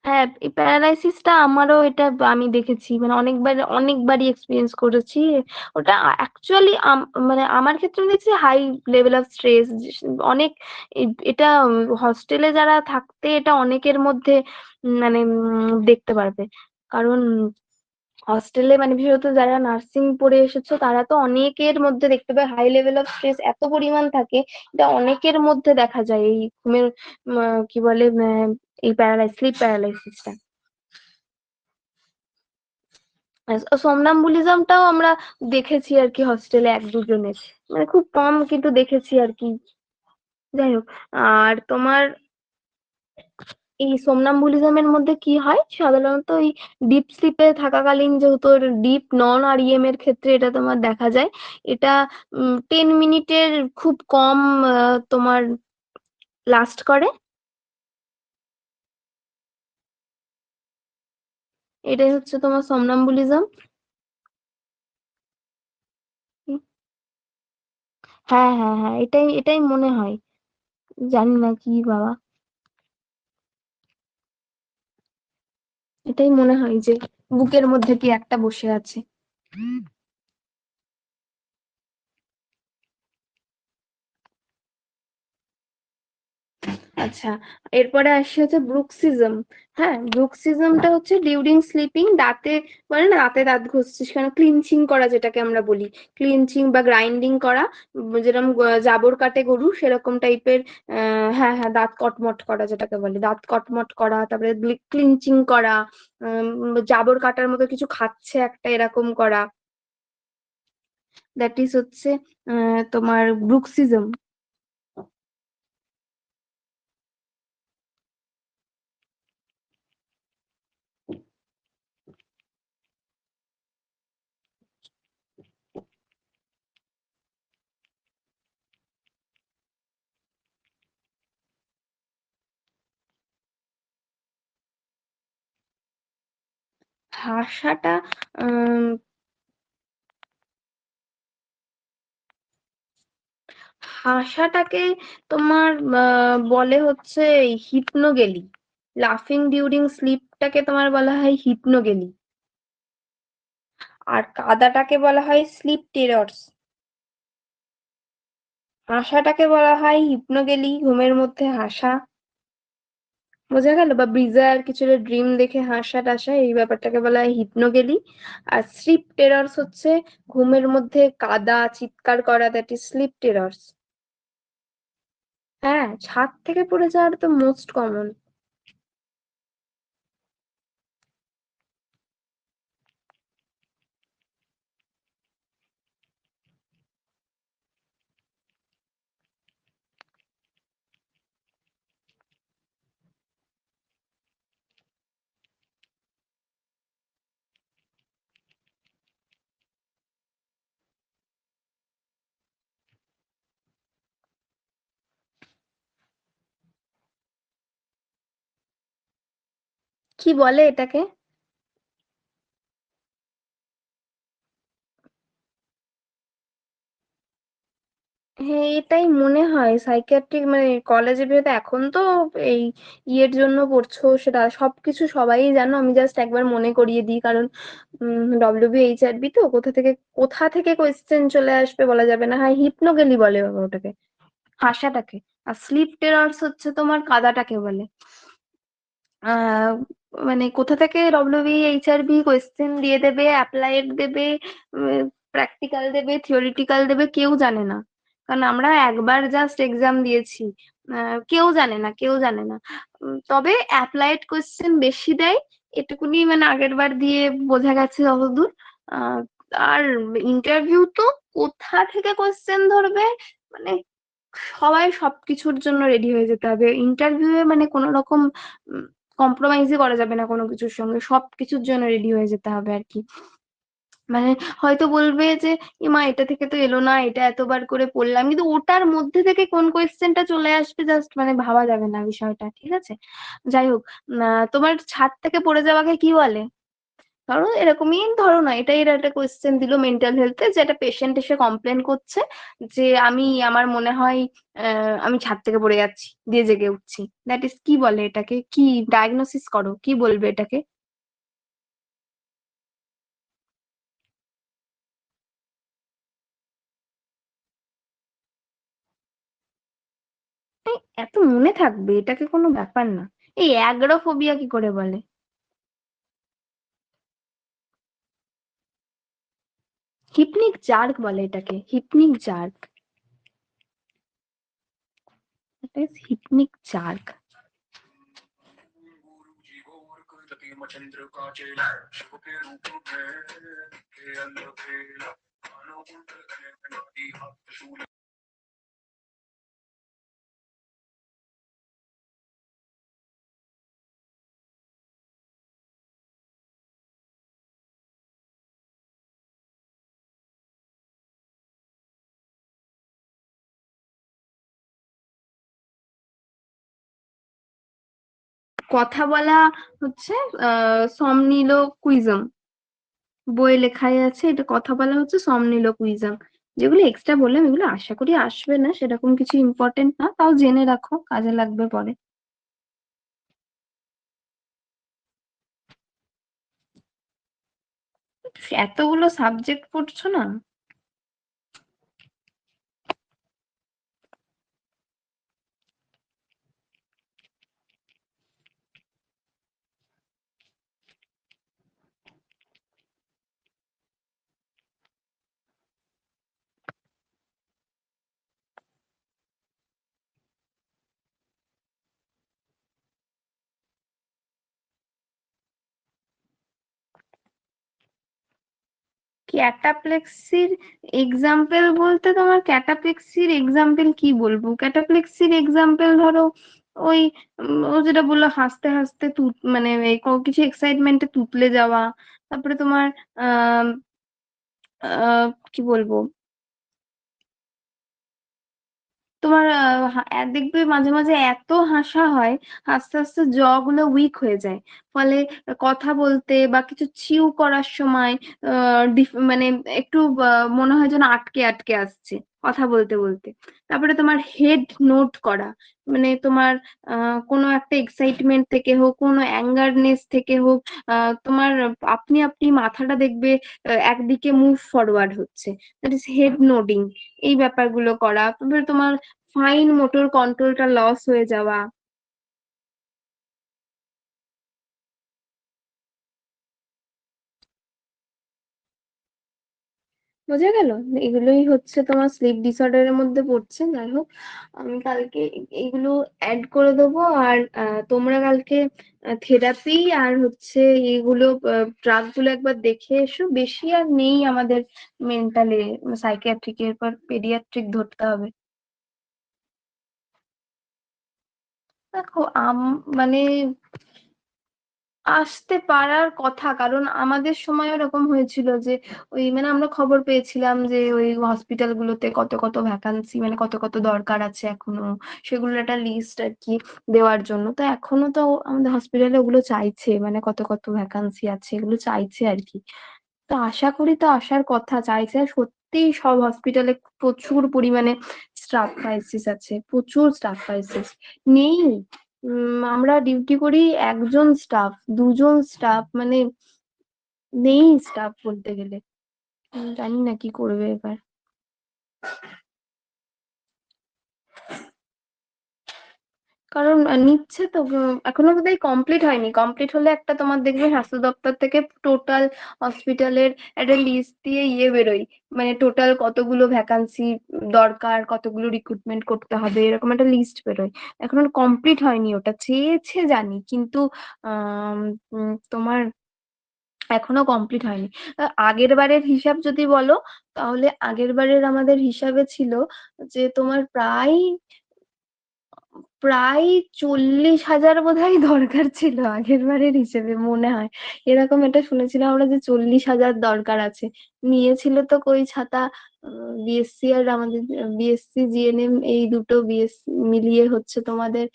A: হ্যাঁ, এই প্যারালাইসিসটা আমারও, এটা আমি দেখেছি, মানে অনেকবারই এক্সপিরিয়েন্স করেছি। ওটা অ্যাকচুয়ালি মানে আমার ক্ষেত্রে আমি দেখছি হাই লেভেল অফ স্ট্রেস। অনেক এটা হস্টেলে যারা থাকতে এটা অনেকের মধ্যে মানে দেখতে পারবে। কারণ হস্টেলে মানে বিশেষত যারা নার্সিং পড়ে এসেছো তারা তো অনেকের মধ্যে দেখতে পাবে হাই লেভেল অফ স্ট্রেস এত পরিমাণ থাকে। এটা অনেকের মধ্যে দেখা যায় এই ঘুমের কি বলে এই স্লিপ প্যারালাইসিসটা। সোমনাম্বুলিজমটাও আমরা দেখেছি আর কি হস্টেলে এক দুজনের, মানে খুব কম কিন্তু দেখেছি আর কি। যাই হোক, আর তোমার এই সোমনাম্বুলিজমের মধ্যে কি হয় সাধারণত, এই ডিপ স্লিপে থাকাকালীন, যেহেতু ডিপ নন আরইএম এর ক্ষেত্রে এটা তোমার দেখা যায়। এটা 10 মিনিটের খুব কম তোমার লাস্ট করে। এটাই হচ্ছে তোমার সোমনাম্বুলিজম। হ্যাঁ হ্যাঁ হ্যাঁ, এটাই এটাই মনে হয়, জানি না কি বাবা, এটাই মনে হয় যে বুকের মধ্যে কি একটা বসে আছে। আচ্ছা, এরপরে আসি হচ্ছে ব্রুক্সিজম। হ্যাঁ, ব্রুক্সিজমটা হচ্ছে ডিউরিং স্লিপিং, দাঁতে মানে না, দাঁতে দাঁত ঘষছিস কেন, ক্লিনচিং করা যেটাকে আমরা বলি, ক্লিনচিং বা গ্রাইন্ডিং করা, যেরকম জাবর কাটে গরু সেরকম টাইপের। হ্যাঁ হ্যাঁ, দাঁত কটমট করা যেটাকে বলে, দাঁত কটমট করা, তারপরে ক্লিনচিং করা, জাবর কাটার মতো কিছু খাচ্ছে একটা এরকম করা, দ্যাট ইজ হচ্ছে তোমার ব্রুক্সিজম। ভাষাটা উম ভাষাটাকে তোমার বলে হচ্ছে হিপনোগেলি। লাফিং ডিউরিং স্লিপটাকে তোমার বলা হয় হিপনোগেলি। আর কাদাটাকে বলা হয় স্লিপ টেরর্স। হাসাটাকে বলা হয় হিপনোগেলি, ঘুমের মধ্যে হাসা। বোঝা গেল? বা ব্রিজার কিছু ড্রিম দেখে হাসা টাসা, এই ব্যাপারটাকে বলা হয় হিপনোগেলি। আর স্লিপ টেরর্স হচ্ছে ঘুমের মধ্যে কাদা চিৎকার করা, দ্যাট ইজ স্লিপ টেরর্স। হ্যাঁ, ছাদ থেকে পড়ে যাওয়ার তো মোস্ট কমন। কি বলে এটাকে? হ্যাঁ, এটাই মনে হয় সাইকিয়াট্রিক, মানে কলেজে ভেবে এখন তো এই ইয়ের জন্য পড়ছো সেটা সবকিছু সবাই জানো, আমি জাস্ট একবার মনে করিয়ে দিই, কারণ WBHRB তো কোথা থেকে কোয়েশ্চেন চলে আসবে বলা যাবে না। হ্যাঁ, হিপনোগেলি বলে বাবা ওটাকে, ভাষাটাকে। আর স্লিপ টেরার্স হচ্ছে তোমার কাদাটাকে বলে। আহ মানে কোথা থেকে WBHRB কোয়েশ্চেন দিয়ে দেবে, অ্যাপ্লাইড দেবে, প্র্যাকটিক্যাল দেবে, থিওরিটিক্যাল দেবে, কেউ জানে না। কারণ আমরা একবার জাস্ট এক্সাম দিয়েছি। কেউ জানে না, কেউ জানে না। তবে অ্যাপ্লাইড কোয়েশ্চেন বেশি দেয়, এটুকুনি মানে আগের বার দিয়ে বোঝা গেছে যতদূর। আহ, আর ইন্টারভিউ তো কোথা থেকে কোয়েশ্চেন ধরবে, মানে সবাই সবকিছুর জন্য রেডি হয়ে যেতে হবে ইন্টারভিউয়ে, মানে কোনো রকম কম্প্রোমাইজই করা যাবে না কোনো কিছুর সঙ্গে, সবকিছুর জন্য রেডি হয়ে যেতে হবে আর কি। মানে হয়তো বলবে যে মা এটা থেকে তো এলো না, এটা এতবার করে পড়লাম, কিন্তু ওটার মধ্যে থেকে কোন কোয়েশ্চেনটা চলে আসবে জাস্ট মানে ভাবা যাবে না বিষয়টা, ঠিক আছে? যাই হোক, তোমার ছাদ থেকে পড়ে যাওয়াকে কি বলে? ধরো এরকমই, ধরো না এটাই, এরা একটা কোয়েশ্চেন দিল মেন্টাল হেলথে, যে একটা পেশেন্ট এসে কমপ্লেন করছে যে আমার মনে হয় আমি ছাদ থেকে পড়ে যাচ্ছি, দিয়ে জেগে উঠছি। দ্যাট ইজ, কি বলে এটাকে, কি ডায়াগনোসিস করো, কি বলবে এটাকে? এই, এত মনে থাকবে, এটাকে কোনো ব্যাপার না। এই অ্যাগ্রোফোবিয়া কি করে বলে? হিপনিক জার্ক বলে এটাকে, হিপনিক জার্ক। এটা ইজ হিপনিক জার্ক। কথা বলা হচ্ছে সমনিলোকুইজম, বইয়ে লেখাই আছে, এটা কথা বলা হচ্ছে সমনিলোকুইজম। যেগুলো এক্সট্রা বললাম এগুলো আশা করি আসবে না, সেরকম কিছু ইম্পর্টেন্ট না, তাও জেনে রাখো, কাজে লাগবে পরে। এতগুলো সাবজেক্ট পড়ছো না? ক্যাটাপ্লেক্সির এক্সাম্পল বলতে, তোমার ক্যাটাপ্লেক্সির এক্সাম্পল কি বলবো? ক্যাটাপ্লেক্সির এক্সাম্পল ধরো ওই ও যেটা বললো, হাসতে হাসতে মানে এই কিছু এক্সাইটমেন্টে তুতলে যাওয়া। তারপরে তোমার আহ কি বলবো, তোমার দেখবে মাঝে মাঝে এত হাসা হয়, আস্তে আস্তে জ গুলো উইক হয়ে যায়। ফলে কথা বলতে বা কিছু চিউ করার সময় মানে একটু মনে হয় যেন আটকে আটকে আসছে কথা বলতে বলতে। তারপরে তোমার হেড নোট করা, মানে তোমার কোনো একটা এক্সাইটমেন্ট থেকে হোক, কোনো অ্যাঙ্গারনেস থেকে হোক, তোমার আপনি আপনি মাথাটা দেখবে একদিকে মুভ ফরওয়ার্ড হচ্ছে, দ্যাট ইজ হেড নোডিং। এই ব্যাপারগুলো করা, তারপরে তোমার ফাইন মোটর কন্ট্রোলটা লস হয়ে যাওয়া। বোঝা গেল? এগুলোই হচ্ছে তোমার স্লিপ ডিসঅর্ডারের মধ্যে পড়ছে। যাই হোক, আমি কালকে এইগুলো অ্যাড করে দেবো। আর তোমরা কালকে থেরাপি আর হচ্ছে এগুলো ড্রাগ গুলো একবার দেখে এসো। বেশি আর নেই আমাদের মেন্টালে, সাইকিয়াট্রিকের পর পেডিয়াট্রিক ধরতে হবে। দেখো মানে আসতে পারার কথা, কারণ আমাদের সময় ওরকম হয়েছিল যে ওই মানে আমরা খবর পেয়েছিলাম যে ওই হসপিটাল গুলোতে কত কত ভ্যাকান্সি, মানে কত কত দরকার আছে এখনো, সেগুলো একটা লিস্ট আর কি দেওয়ার জন্য। তো এখনো তো আমাদের হসপিটালে ওগুলো চাইছে, মানে কত কত ভ্যাকান্সি আছে এগুলো চাইছে আর কি। তো আশা করি, তো আসার কথা চাইছে। আর সত্যিই সব হসপিটালে প্রচুর পরিমাণে স্টাফ ক্রাইসিস আছে, প্রচুর স্টাফ ক্রাইসিস। নেই, আমরা ডিউটি করি একজন স্টাফ, দুজন স্টাফ, মানে নেই স্টাফ বলতে গেলে। জানি না কি করবে এবার। কারণ নিচ্ছে তো, এখনো বোধহয় কমপ্লিট হয়নি। কমপ্লিট হলে একটা তোমার দেখবে স্বাস্থ্য দপ্তর থেকে টোটাল হসপিটালের একটা লিস্ট দিয়ে বেরোয়, মানে টোটাল কতগুলো ভ্যাকান্সি দরকার, কতগুলো রিক্রুটমেন্ট করতে হবে, এরকম একটা লিস্ট বেরোয়। এখনো কমপ্লিট হয়নি, ওটা চেয়েছে জানি, কিন্তু তোমার এখনো কমপ্লিট হয়নি। আগের বারের হিসাব যদি বলো, তাহলে আগের বারের আমাদের হিসাবে ছিল যে তোমার প্রায় প্রায় 40,000 বোধহয় দরকার ছিল আগের বারের হিসেবে, মনে হয় এরকম এটা শুনেছিলাম আমরা যে 40,000 দরকার আছে। নিয়েছিল তো কই ছাতা। বিএসসি আর আমাদের বিএসসি জিএনএম এই দুটো বিএসসি মিলিয়ে হচ্ছে তোমাদের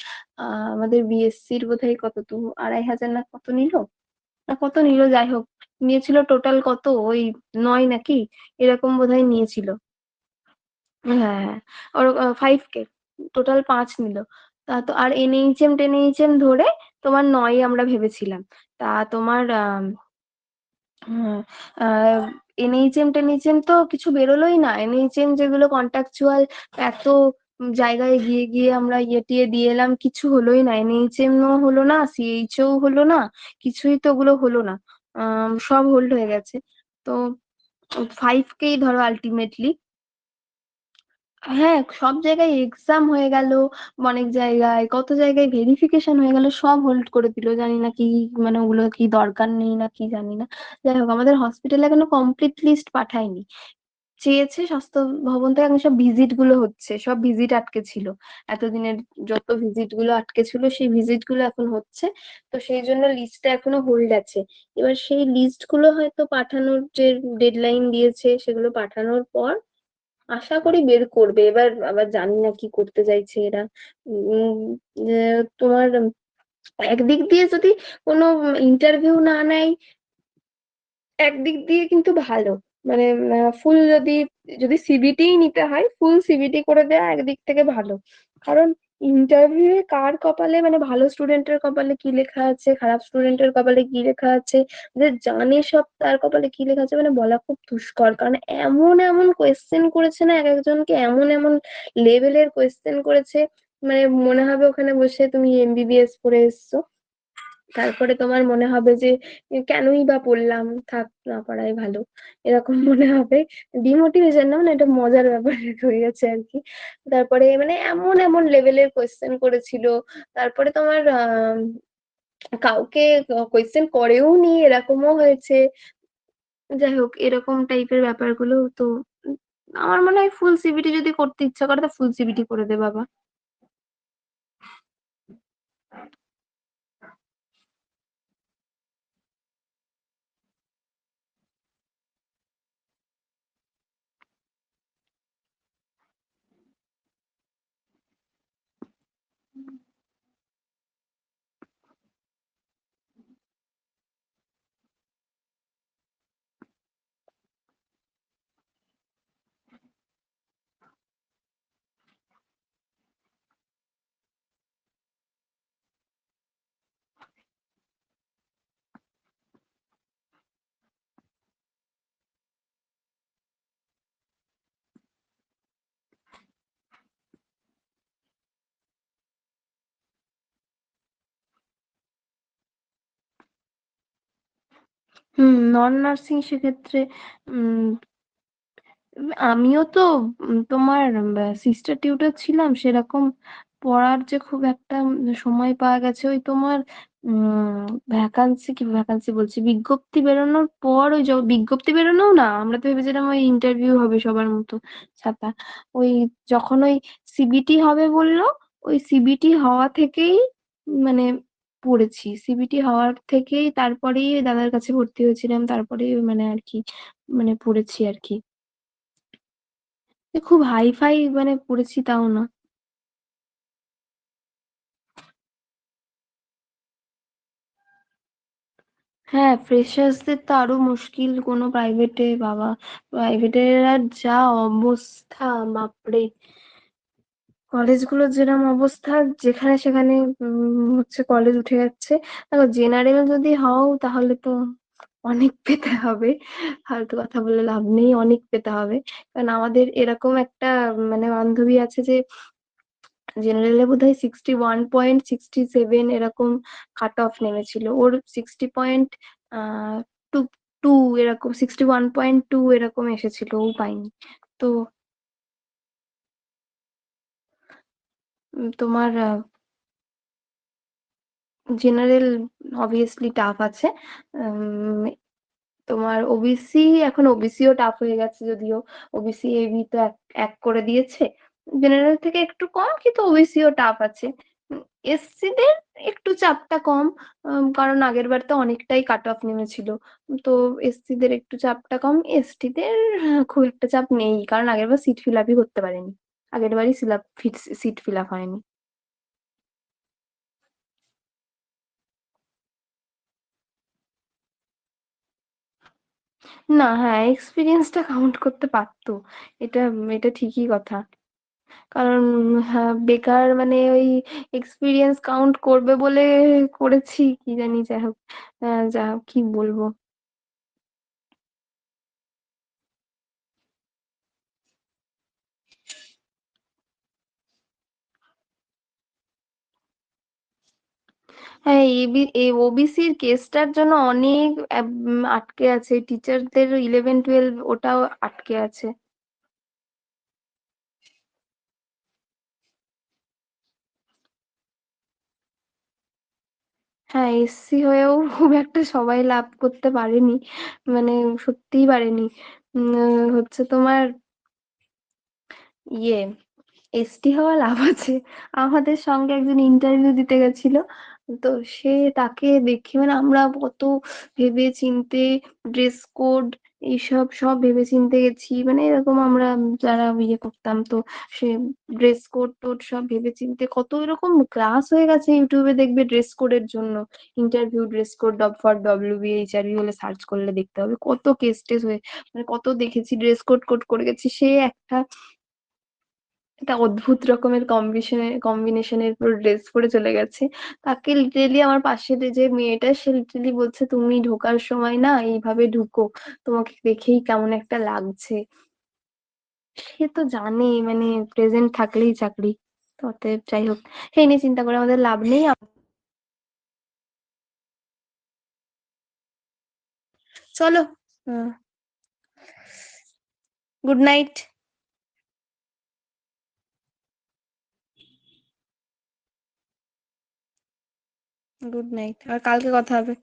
A: আমাদের বিএসসির বোধহয় কত, তো 2,500 না কত নিল, না কত নিল, যাই হোক নিয়েছিল টোটাল কত, ওই 9 নাকি এরকম বোধহয় নিয়েছিল। হ্যাঁ হ্যাঁ, ওর 5K, টোটাল 5 নিল। তা তো আর এনএইচএম টেনএইচএম ধরে তোমার 9 আমরা ভেবেছিলাম। তা তোমার এনএইচএম টেনএইচএম তো কিছু বেরোলোই না। এনএইচএম যেগুলো কন্ট্রাকচুয়াল, এত জায়গায় গিয়ে গিয়ে আমরা টিয়ে দিয়ে এলাম, কিছু হলোই না। এনএইচএম ও হলো না, সিএইচও হলো না, কিছুই তো ওগুলো হলো না। সব হোল্ড হয়ে গেছে। তো 5K ধরো আলটিমেটলি। হ্যাঁ, সব জায়গায় এক্সাম হয়ে গেল, অনেক জায়গায় কত জায়গায় ভেরিফিকেশন হয়ে গেল, সব হোল্ড করে দিল। জানি না কি, মানে ওগুলো কি দরকার নেই না কি জানি না। যাই হোক, আমাদের হসপিটালে এখনো কমপ্লিট লিস্ট পাঠায়নি। চেয়েছে স্বাস্থ্য ভবন থেকে, এখন সব ভিজিট গুলো হচ্ছে, সব ভিজিট আটকে ছিল এতদিনের, যত ভিজিট গুলো আটকে ছিল সেই ভিজিট গুলো এখন হচ্ছে। তো সেই জন্য লিস্টটা এখনো হোল্ড আছে। এবার সেই লিস্ট গুলো হয়তো পাঠানোর যে ডেডলাইন দিয়েছে সেগুলো পাঠানোর পর আশা করি বের করবে। এবার আবার জানি না কি করতে চাইছে এরা। উম তোমার একদিক দিয়ে যদি কোনো ইন্টারভিউ না নেয়, একদিক দিয়ে কিন্তু ভালো, মানে ফুল যদি যদি সিবিটি নিতে হয়, ফুল সিবিটি করে দেওয়া একদিক থেকে ভালো। কারণ ইন্টারভিউ কার কপালে, মানে ভালো স্টুডেন্টের কপালে কি লেখা আছে, খারাপ স্টুডেন্টের কপালে কি লেখা আছে, যে জানে সব তার কপালে কি লেখা আছে, মানে বলা খুব দুষ্কর। কারণ এমন এমন কোয়েশ্চেন করেছে না, এক একজনকে এমন এমন লেভেলের কোয়েশ্চেন করেছে, মানে মনে হবে ওখানে বসে তুমি এমবিবিএস পড়ে এসছো। তারপরে তোমার মনে হবে যে কেনই বা পড়লাম, থাক না পড়াই ভালো, এরকম মনে হবে। ডিমোটিভেশন না, মানে এটা মজার ব্যাপার হয়ে গেছে আর কি। তারপরে মানে এমন এমন লেভেলের কোয়েশ্চেন করেছিল। তারপরে তোমার কাউকে কোয়েশ্চেন করেও নি, এরকমও হয়েছে। যাই হোক, এরকম টাইপের ব্যাপারগুলো তো আমার মনে হয় ফুল সিবিটি যদি করতে ইচ্ছা করে, তো ফুল সিবিটি করে দে বাবা। নন নার্সিং সেক্ষেত্রে আমিও তো তোমার সিস্টার টিউটর ছিলাম, সেরকম পড়ার যে খুব একটা সময় পাওয়া গেছে ওই তোমার ভ্যাকান্সি বলছি, বিজ্ঞপ্তি বেরোনোর পর, ওই বিজ্ঞপ্তি বেরোনোও না, আমরা তো ভেবেছিলাম ওই ইন্টারভিউ হবে সবার মতো ছাতা, ওই যখন ওই সিবিটি হবে বললো, ওই সিবিটি হওয়া থেকেই মানে পড়েছি, সিবিটি হওয়ার থেকেই তারপরেই দাদার কাছে ভর্তি হয়েছিলাম, তারপরেই মানে আর কি, মানে পড়েছি আর কি, খুব হাই ফাই মানে পড়েছি তাও না। হ্যাঁ, ফ্রেশার্সদের তো আরো মুশকিল কোনো প্রাইভেটে, বাবা প্রাইভেটের আর যা অবস্থা, বাপরে, কলেজগুলোর যেরকম অবস্থা, যেখানে সেখানে হচ্ছে কলেজ উঠে যাচ্ছে। দেখো জেনারেল যদি হও তাহলে তো অনেক পেতে হবে, ফালতু কথা বলে লাভ নেই, অনেক পেতে হবে। কারণ আমাদের এরকম একটা মানে বান্ধবী আছে যে জেনারেলে বোধহয় 61.67 এরকম কাট অফ নেমেছিল, ওর 60 পয়েন্ট টু টু এরকম, 61.2 এরকম এসেছিল, ও পাইনি। তো তোমার জেনারেল অবভিয়াসলি টাফ আছে। উম, তোমার ওবিসি, এখন ওবিসিও টাফ হয়ে গেছে যদিও, ওবিসি এবি তো এক এক করে দিয়েছে, জেনারেল থেকে একটু কম, কিন্তু ওবিসিও টাফ আছে। এসসি দের একটু চাপটা কম, কারণ আগের বার তো অনেকটাই কাট অফ নেমেছিল, তো এসসি দের একটু চাপটা কম, এসটি দের খুব একটা চাপ নেই, কারণ আগের বার সিট ফিল আপই করতে পারেনি, আগের বারই সিট ফিল আপ হয়নি। না, হ্যাঁ, এক্সপিরিয়েন্সটা কাউন্ট করতে পারতো, এটা এটা ঠিকই কথা, কারণ হ্যাঁ, বেকার মানে ওই এক্সপিরিয়েন্স কাউন্ট করবে বলে করেছি কি জানি, যাই হোক, যা হোক, কি বলবো। হ্যাঁ, ওবিসির কেসটার জন্য অনেক আটকে আছে, টিচারদের 11-12 ওটাও আটকে আছে। হ্যাঁ, এসসি হয়েও খুব একটা সবাই লাভ করতে পারেনি, মানে সত্যিই পারেনি। হচ্ছে তোমার ইয়ে, এসটি হওয়া লাভ আছে। আমাদের সঙ্গে একজন ইন্টারভিউ দিতে গেছিল, তো সে, তাকে দেখে মানে আমরা কত ভেবে চিন্তে, ড্রেস কোড এইসব সব ভেবে চিন্তে গেছি, মানে এরকম আমরা যারা ইয়ে করতাম, তো সে ড্রেস কোড টোড সব ভেবে চিন্তে, কত এরকম ক্লাস হয়ে গেছে ইউটিউবে, দেখবে ড্রেস কোডের জন্য, interview dress code for WB HRB বলে সার্চ করলে দেখতে হবে, কত কেস টেস হয়ে, মানে কত দেখেছি, ড্রেস কোড কোড করে গেছি, সে একটা একটা অদ্ভুত রকমের কম্বিনেশনের পুরো ড্রেস পরে চলে গেছে। তাকে লিটারেলি, আমার পাশে যে মেয়েটা, সে লিটারেলি বলছে তুমি ঢোকার সময় না এইভাবে ঢুকো, তোমাকে দেখেই কেমন একটা লাগছে। সে তো জানে মানে প্রেজেন্ট থাকলেই চাকরি, তো অতএব যাই হোক, সেই নিয়ে চিন্তা করে আমাদের লাভ নেই। চলো, গুড নাইট। গুড নাইট, আর কালকে কথা হবে।